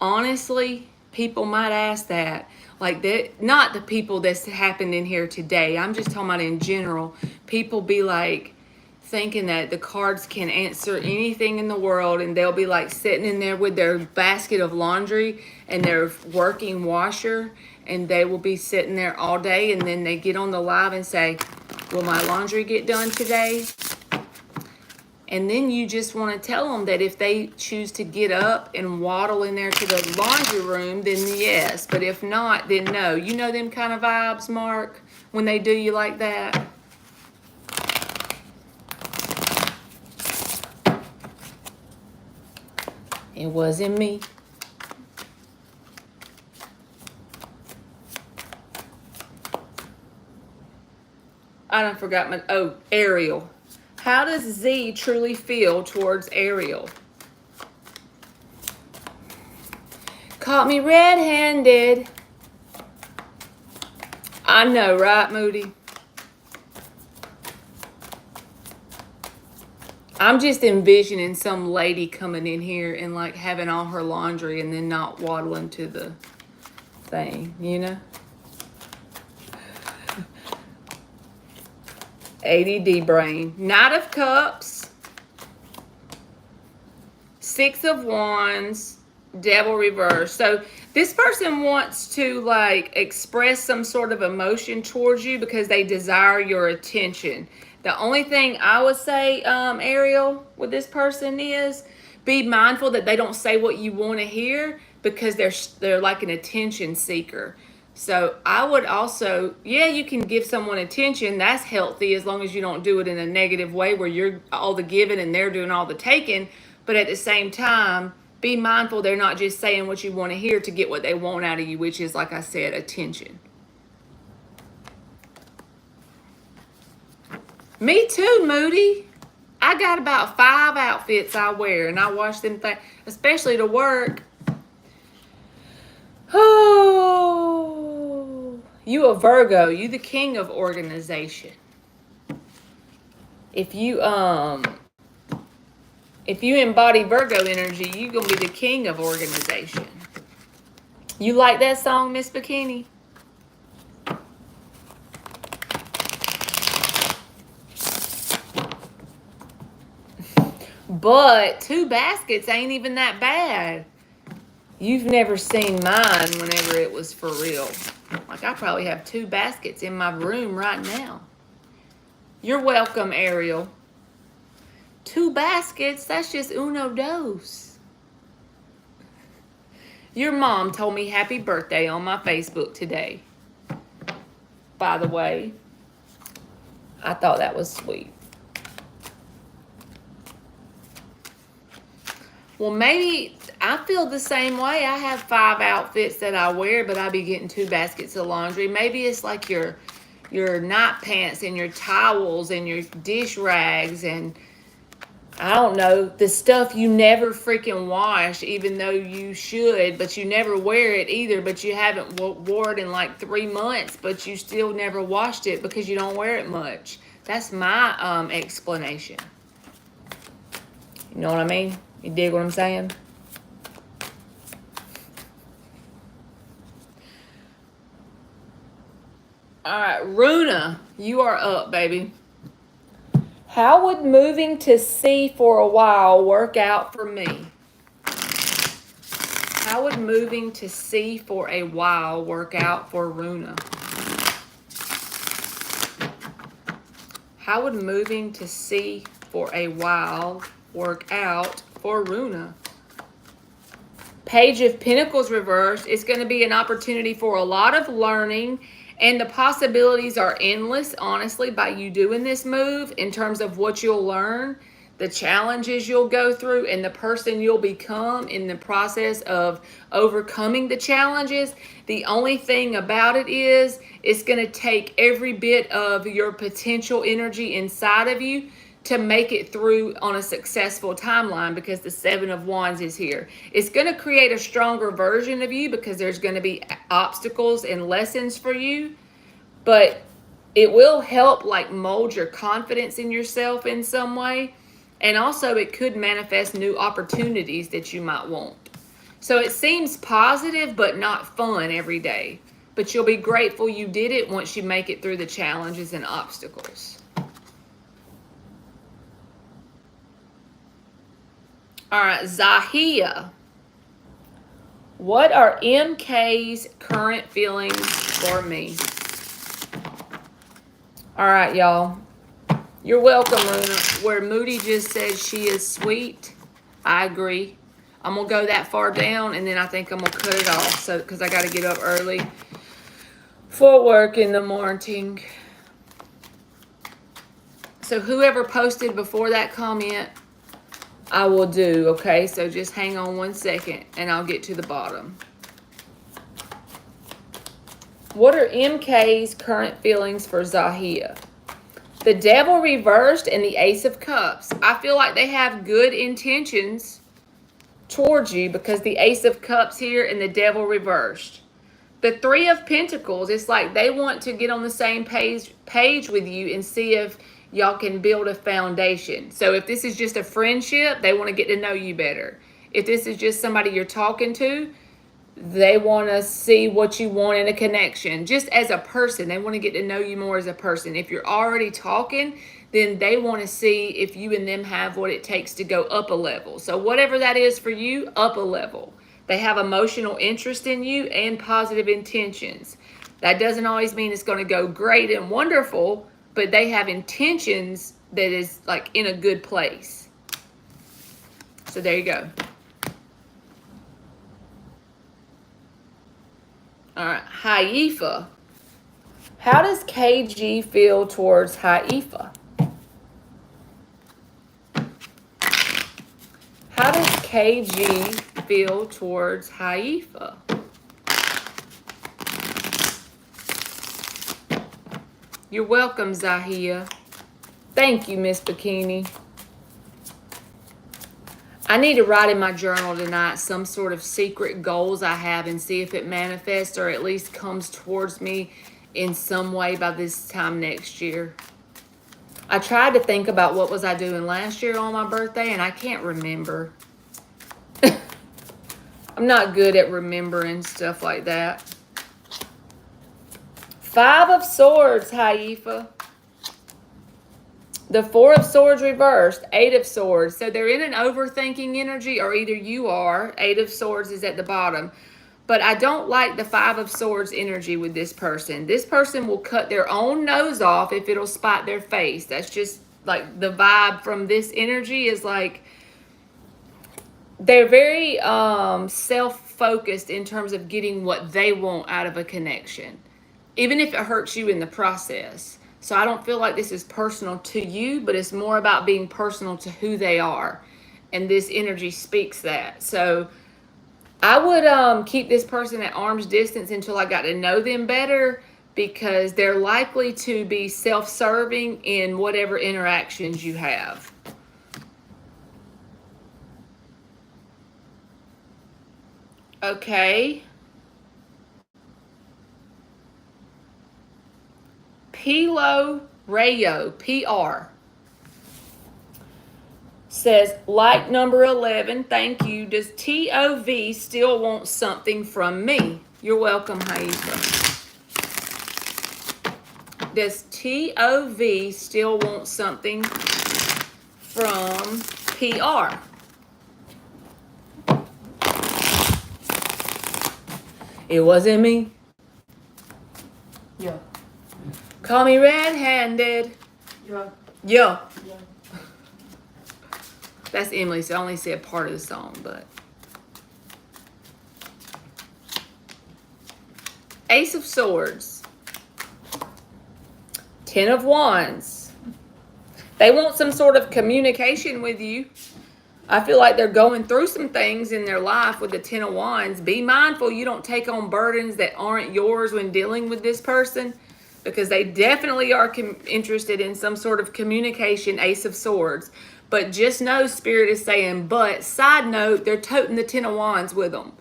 S1: Honestly, people might ask that. Like that, not the people that's happened in here today. I'm just talking about in general. People be like, thinking that the cards can answer anything in the world, and they'll be like sitting in there with their basket of laundry and their working washer, and they will be sitting there all day, and then they get on the live and say, will my laundry get done today? And then you just want to tell them that if they choose to get up and waddle in there to the laundry room, then yes, but if not, then no. You know them kind of vibes, Mark, when they do you like that? It wasn't me. I done forgot my, oh, Ariel. How does Z truly feel towards Ariel? Caught me red-handed. I know, right, Moody? I'm just envisioning some lady coming in here and like having all her laundry and then not waddling to the thing, you know? ADD brain. Knight of Cups. Six of Wands. Devil reverse. So This person wants to like express some sort of emotion towards you because they desire your attention. The only thing I would say, Ariel, with this person is be mindful that they don't say what you want to hear because they're like an attention seeker. So I would also, yeah, you can give someone attention. That's healthy as long as you don't do it in a negative way where you're all the giving and they're doing all the taking. But at the same time, be mindful they're not just saying what you want to hear to get what they want out of you, which is, like I said, attention. Me too, Moody. I got about 5 outfits I wear, and I wash them, especially to work. Oh, you a Virgo. You the king of organization. If you embody Virgo energy, you gonna be the king of organization. You like that song, Miss Bikini? But 2 baskets ain't even that bad. You've never seen mine whenever it was for real. Like, I probably have 2 baskets in my room right now. You're welcome, Ariel. 2 baskets, that's just uno dos. Your mom told me happy birthday on my Facebook today. By the way, I thought that was sweet. Well, maybe I feel the same way. I have 5 outfits that I wear, but I be getting 2 baskets of laundry. Maybe it's like your night pants and your towels and your dish rags and I don't know, the stuff you never freaking wash, even though you should, but you never wear it either, but you haven't wore it in like 3 months, but you still never washed it because you don't wear it much. That's my explanation. You know what I mean? You dig what I'm saying? All right, Runa, you are up, baby. How would moving to C for a while work out for me? How would moving to C for a while work out for Runa? How would moving to C for a while work out for Runa? Page of Pentacles reversed. It's going to be an opportunity for a lot of learning. And the possibilities are endless, honestly, by you doing this move in terms of what you'll learn, the challenges you'll go through, and the person you'll become in the process of overcoming the challenges. The only thing about it is it's going to take every bit of your potential energy inside of you to make it through on a successful timeline because the 7 of Wands is here. It's going to create a stronger version of you because there's going to be obstacles and lessons for you, but it will help like mold your confidence in yourself in some way. And also it could manifest new opportunities that you might want. So it seems positive, but not fun every day. But you'll be grateful you did it once you make it through the challenges and obstacles. All right, Zahia. What are MK's current feelings for me? All right, y'all. You're welcome, Runa. Where Moody just said she is sweet, I agree. I'm going to go that far down, and then I think I'm going to cut it off because I got to get up early for work in the morning. So whoever posted before that comment, I will do, okay? So just hang on 1 second and I'll get to the bottom. What are MK's current feelings for Zahia? The Devil reversed and the Ace of Cups. I feel like they have good intentions towards you because the Ace of Cups here and the Devil reversed. The 3 of Pentacles, it's like they want to get on the same page with you and see if y'all can build a foundation. So if this is just a friendship, they want to get to know you better. If this is just somebody you're talking to, they want to see what you want in a connection. Just as a person, they want to get to know you more as a person. If you're already talking, then they want to see if you and them have what it takes to go up a level. So whatever that is for you, up a level. They have emotional interest in you and positive intentions. That doesn't always mean it's going to go great and wonderful, but they have intentions that is like in a good place. So there you go. All right, Haifa. How does KG feel towards Haifa? How does KG feel towards Haifa? You're welcome, Zahia. Thank you, Miss Bikini. I need to write in my journal tonight some sort of secret goals I have and see if it manifests or at least comes towards me in some way by this time next year. I tried to think about what was I doing last year on my birthday, and I can't remember. I'm not good at remembering stuff like that. 5 of Swords, Haifa. The 4 of Swords reversed, 8 of Swords. So they're in an overthinking energy, or either you are. 8 of Swords is at the bottom. But I don't like the 5 of Swords energy with this person. This person will cut their own nose off if it'll spite their face. That's just like the vibe from this energy is like they're very self-focused in terms of getting what they want out of a connection, even if it hurts you in the process. So I don't feel like this is personal to you, but it's more about being personal to who they are. And this energy speaks that. So I would keep this person at arm's distance until I got to know them better, because they're likely to be self-serving in whatever interactions you have. Okay. Pilo Rayo, PR, says, like number 11, thank you. Does TOV still want something from me? You're welcome, Haifa. Does TOV still want something from PR? It wasn't me.
S2: Yeah.
S1: Call me red-handed.
S2: Yeah.
S1: Yeah.
S2: Yeah.
S1: That's Emily, so I only said part of the song, but. Ace of Swords. 10 of Wands. They want some sort of communication with you. I feel like they're going through some things in their life with the 10 of Wands. Be mindful you don't take on burdens that aren't yours when dealing with this person, because they definitely are interested in some sort of communication, Ace of Swords. But just know Spirit is saying, but side note, they're toting the 10 of Wands with them.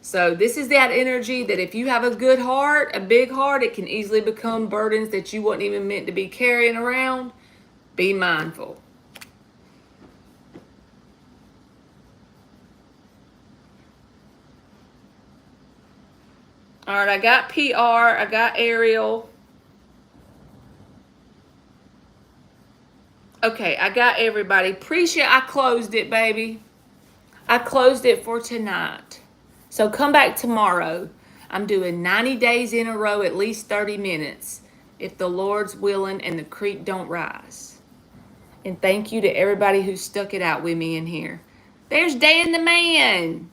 S1: So this is that energy that if you have a good heart, a big heart, it can easily become burdens that you wasn't even meant to be carrying around. Be mindful. All right, I got PR, I got Ariel. Okay, I got everybody. Appreciate I closed it, baby. I closed it for tonight. So come back tomorrow. I'm doing 90 days in a row, at least 30 minutes, if the Lord's willing and the creek don't rise. And thank you to everybody who stuck it out with me in here. There's Dan the man,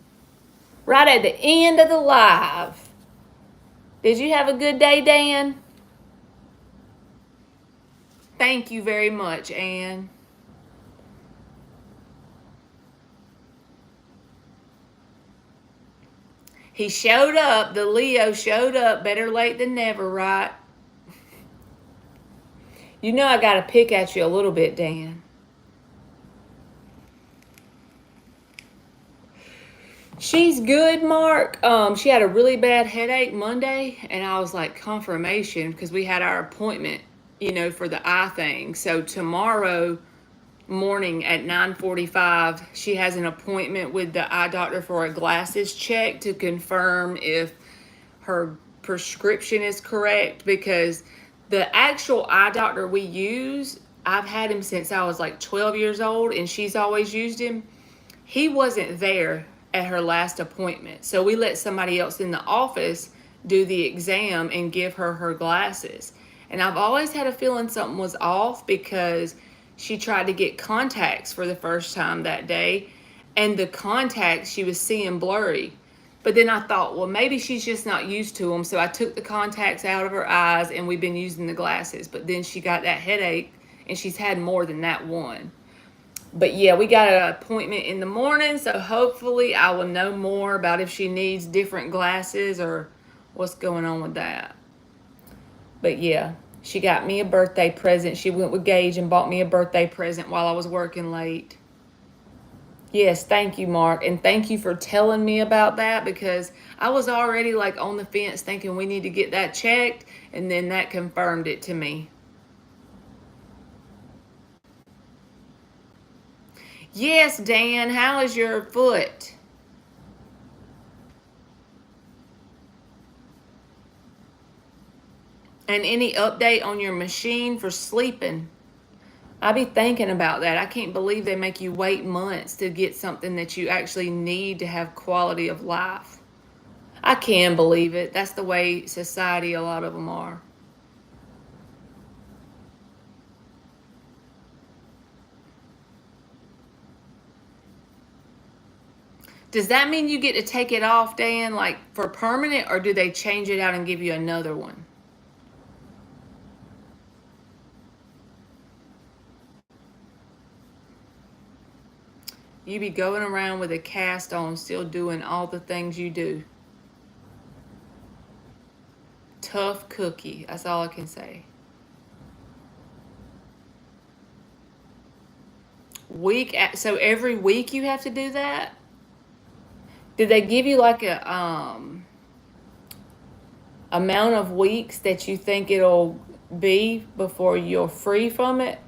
S1: right at the end of the live. Did you have a good day, Dan? Thank you very much, Ann. He showed up. The Leo showed up. Better late than never, right? You know I got to pick at you a little bit, Dan. She's good, Mark. She had a really bad headache Monday, and I was like, confirmation, because we had our appointment, you know, for the eye thing. So tomorrow morning at 9:45, she has an appointment with the eye doctor for a glasses check to confirm if her prescription is correct, because the actual eye doctor we use, I've had him since I was like 12 years old, and she's always used him. He wasn't there at her last appointment. So we let somebody else in the office do the exam and give her her glasses. And I've always had a feeling something was off because she tried to get contacts for the first time that day, and the contacts she was seeing blurry. But then I thought, well, maybe she's just not used to them. So I took the contacts out of her eyes and we've been using the glasses. But then she got that headache and she's had more than that one. But yeah, we got an appointment in the morning. So hopefully I will know more about if she needs different glasses or what's going on with that. But yeah, she got me a birthday present. She went with Gage and bought me a birthday present while I was working late. Yes, thank you, Mark. And thank you for telling me about that because I was already like on the fence thinking we need to get that checked, and then that confirmed it to me. Yes, Dan, how is your foot? And any update on your machine for sleeping? I be thinking about that. I can't believe they make you wait months to get something that you actually need to have quality of life. I can believe it. That's the way society, a lot of them are. Does that mean you get to take it off, Dan, like for permanent, or do they change it out and give you another one? You be going around with a cast on, still doing all the things you do. Tough cookie. That's all I can say. So every week you have to do that? Did they give you like a amount of weeks that you think it'll be before you're free from it?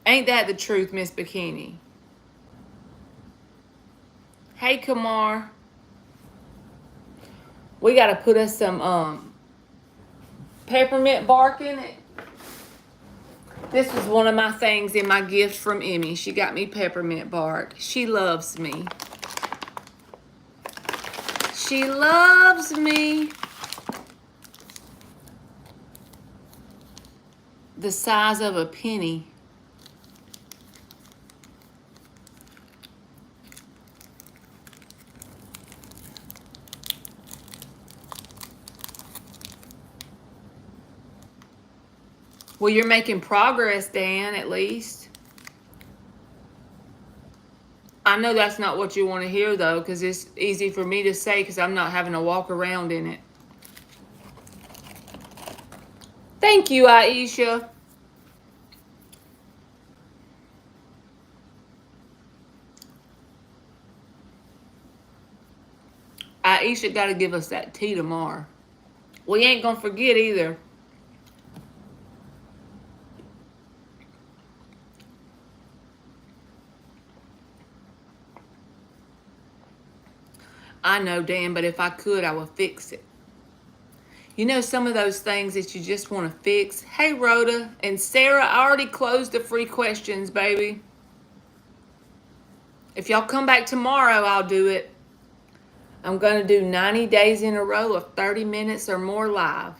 S1: Ain't that the truth, Miss Bikini? Hey, Kamar. We got to put us some peppermint bark in it. This was one of my things in my gift from Emmy. She got me peppermint bark. She loves me. She loves me. The size of a penny. Well, you're making progress, Dan, at least. I know that's not what you want to hear, though, because it's easy for me to say because I'm not having to walk around in it. Thank you, Aisha. Aisha got to give us that tea tomorrow. We ain't going to forget either. I know, Dan, but if I could, I would fix it. You know, some of those things that you just want to fix. Hey, Rhoda and Sarah, I already closed the free questions, baby. If y'all come back tomorrow, I'll do it. I'm going to do 90 days in a row of 30 minutes or more live.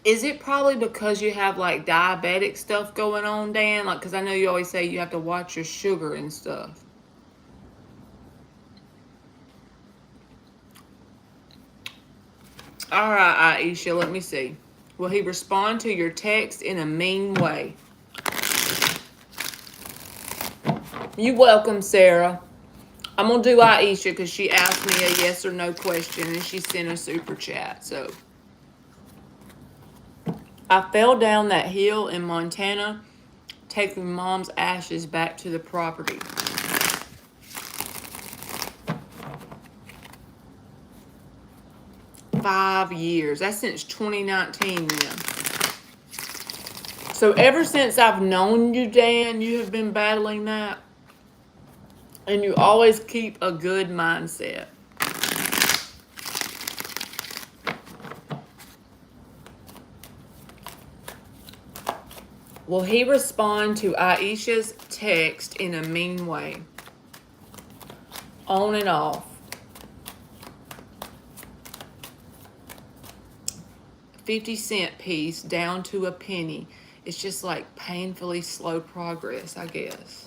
S1: Is it probably because you have like diabetic stuff going on, Dan? Like, because I know you always say you have to watch your sugar and stuff. All right, Aisha, let me see. Will he respond to your text in a mean way? You welcome, Sarah. I'm going to do Aisha because she asked me a yes or no question and she sent a super chat, so. I fell down that hill in Montana, taking Mom's ashes back to the property. $5 years. That's since 2019 then. So ever since I've known you, Dan, you have been battling that. And you always keep a good mindset. Will he respond to Aisha's text in a mean way? On and off. 50-cent piece down to a penny. It's just like painfully slow progress, I guess.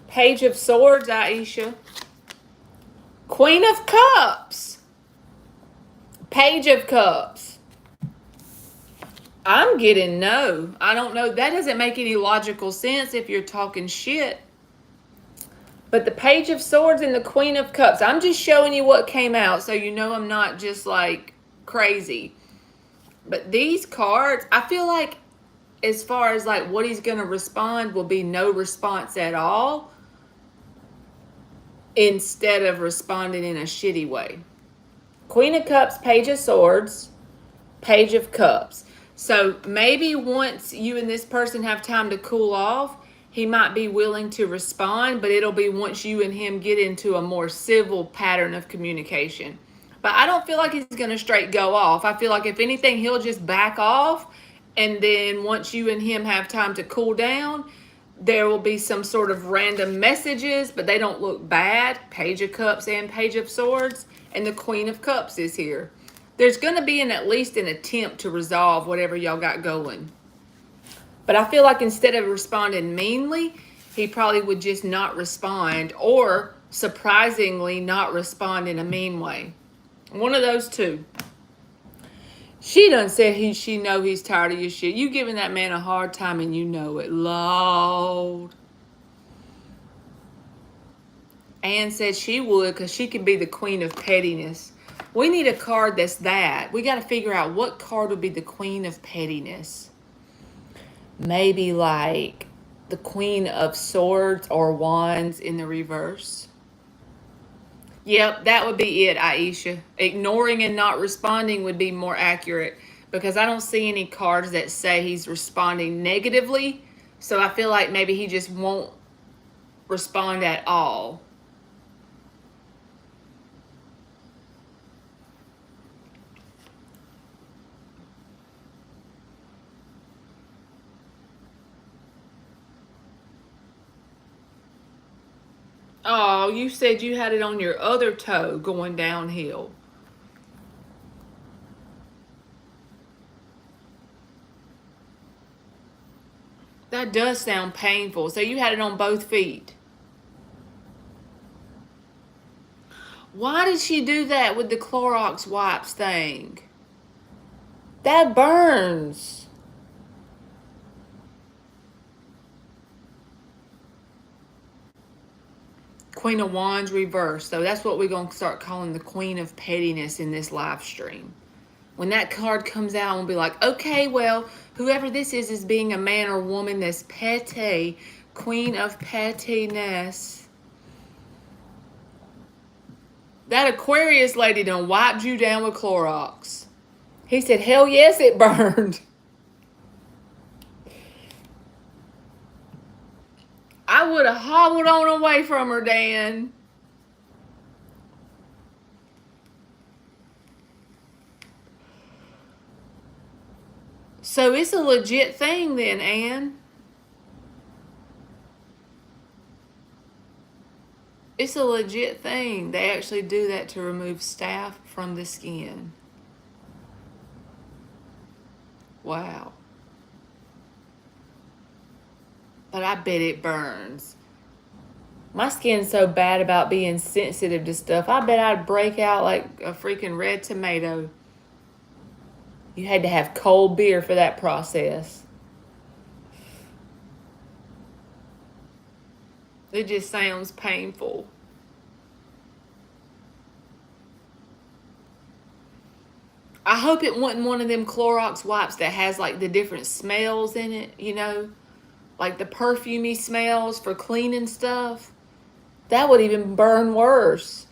S1: Page of Swords, Aisha. Queen of Cups. Page of Cups. I'm getting no. I don't know. That doesn't make any logical sense if you're talking shit. But the Page of Swords and the Queen of Cups. I'm just showing you what came out so you know I'm not just like crazy. But these cards, I feel like as far as like what he's going to respond will be no response at all instead of responding in a shitty way. Queen of Cups, Page of Swords, Page of Cups. So maybe once you and this person have time to cool off, he might be willing to respond, but it'll be once you and him get into a more civil pattern of communication. But I don't feel like he's going to straight go off. I feel like if anything, he'll just back off. And then once you and him have time to cool down, there will be some sort of random messages, but they don't look bad. Page of Cups and Page of Swords. And the Queen of Cups is here. There's going to be at least an attempt to resolve whatever y'all got going. But I feel like instead of responding meanly, he probably would just not respond, or surprisingly not respond in a mean way. One of those two. She done said she know he's tired of your shit. You giving that man a hard time and you know it. Lord. Anne said she would because she could be the Queen of Pettiness. We need a card that's that. We got to figure out what card would be the Queen of Pettiness. Maybe like the Queen of Swords or Wands in the reverse. Yep, that would be it, Aisha. Ignoring and not responding would be more accurate because I don't see any cards that say he's responding negatively. So I feel like maybe he just won't respond at all. Oh, you said you had it on your other toe going downhill. That does sound painful. So you had it on both feet. Why did she do that with the Clorox wipes thing? That burns. Queen of Wands reversed. So that's what we're going to start calling the Queen of Pettiness in this live stream. When that card comes out, we'll be like, okay, well, whoever this is being a man or woman that's petty. Queen of Pettiness. That Aquarius lady done wiped you down with Clorox. He said, hell yes, it burned. I would have hobbled on away from her, Dan. So it's a legit thing then, Anne. It's a legit thing. They actually do that to remove staph from the skin. Wow. But I bet it burns. My skin's so bad about being sensitive to stuff. I bet I'd break out like a freaking red tomato. You had to have cold beer for that process. It just sounds painful. I hope it wasn't one of them Clorox wipes that has like the different smells in it, you know? Like the perfumey smells for cleaning stuff. That would even burn worse.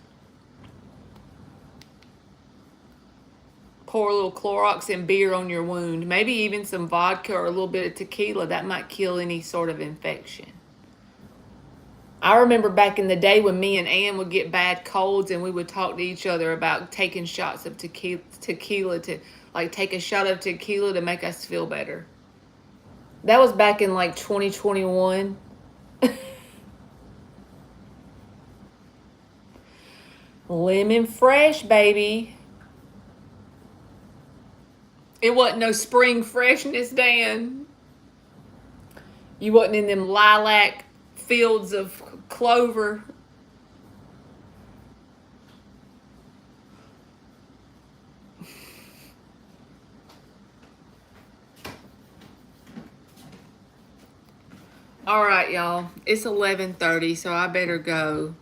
S1: Pour a little Clorox and beer on your wound. Maybe even some vodka or a little bit of tequila. That might kill any sort of infection. I remember back in the day when me and Ann would get bad colds and we would talk to each other about taking shots of tequila to like take a shot of tequila to make us feel better. That was back in like 2021. Lemon fresh, baby. It wasn't no spring freshness, Dan. You wasn't in them lilac fields of clover. All right, y'all. It's 11:30, so I better go.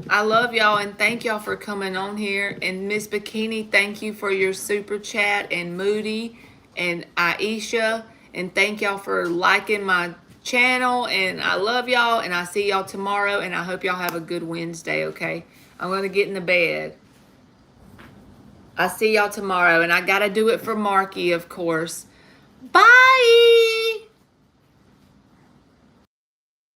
S1: I love y'all and thank y'all for coming on here. And Miss Bikini, thank you for your super chat, and Moody and Aisha. And thank y'all for liking my channel. And I love y'all and I see y'all tomorrow. And I hope y'all have a good Wednesday, okay? I'm going to get in the bed. I see y'all tomorrow. And I got to do it for Marky, of course. Bye!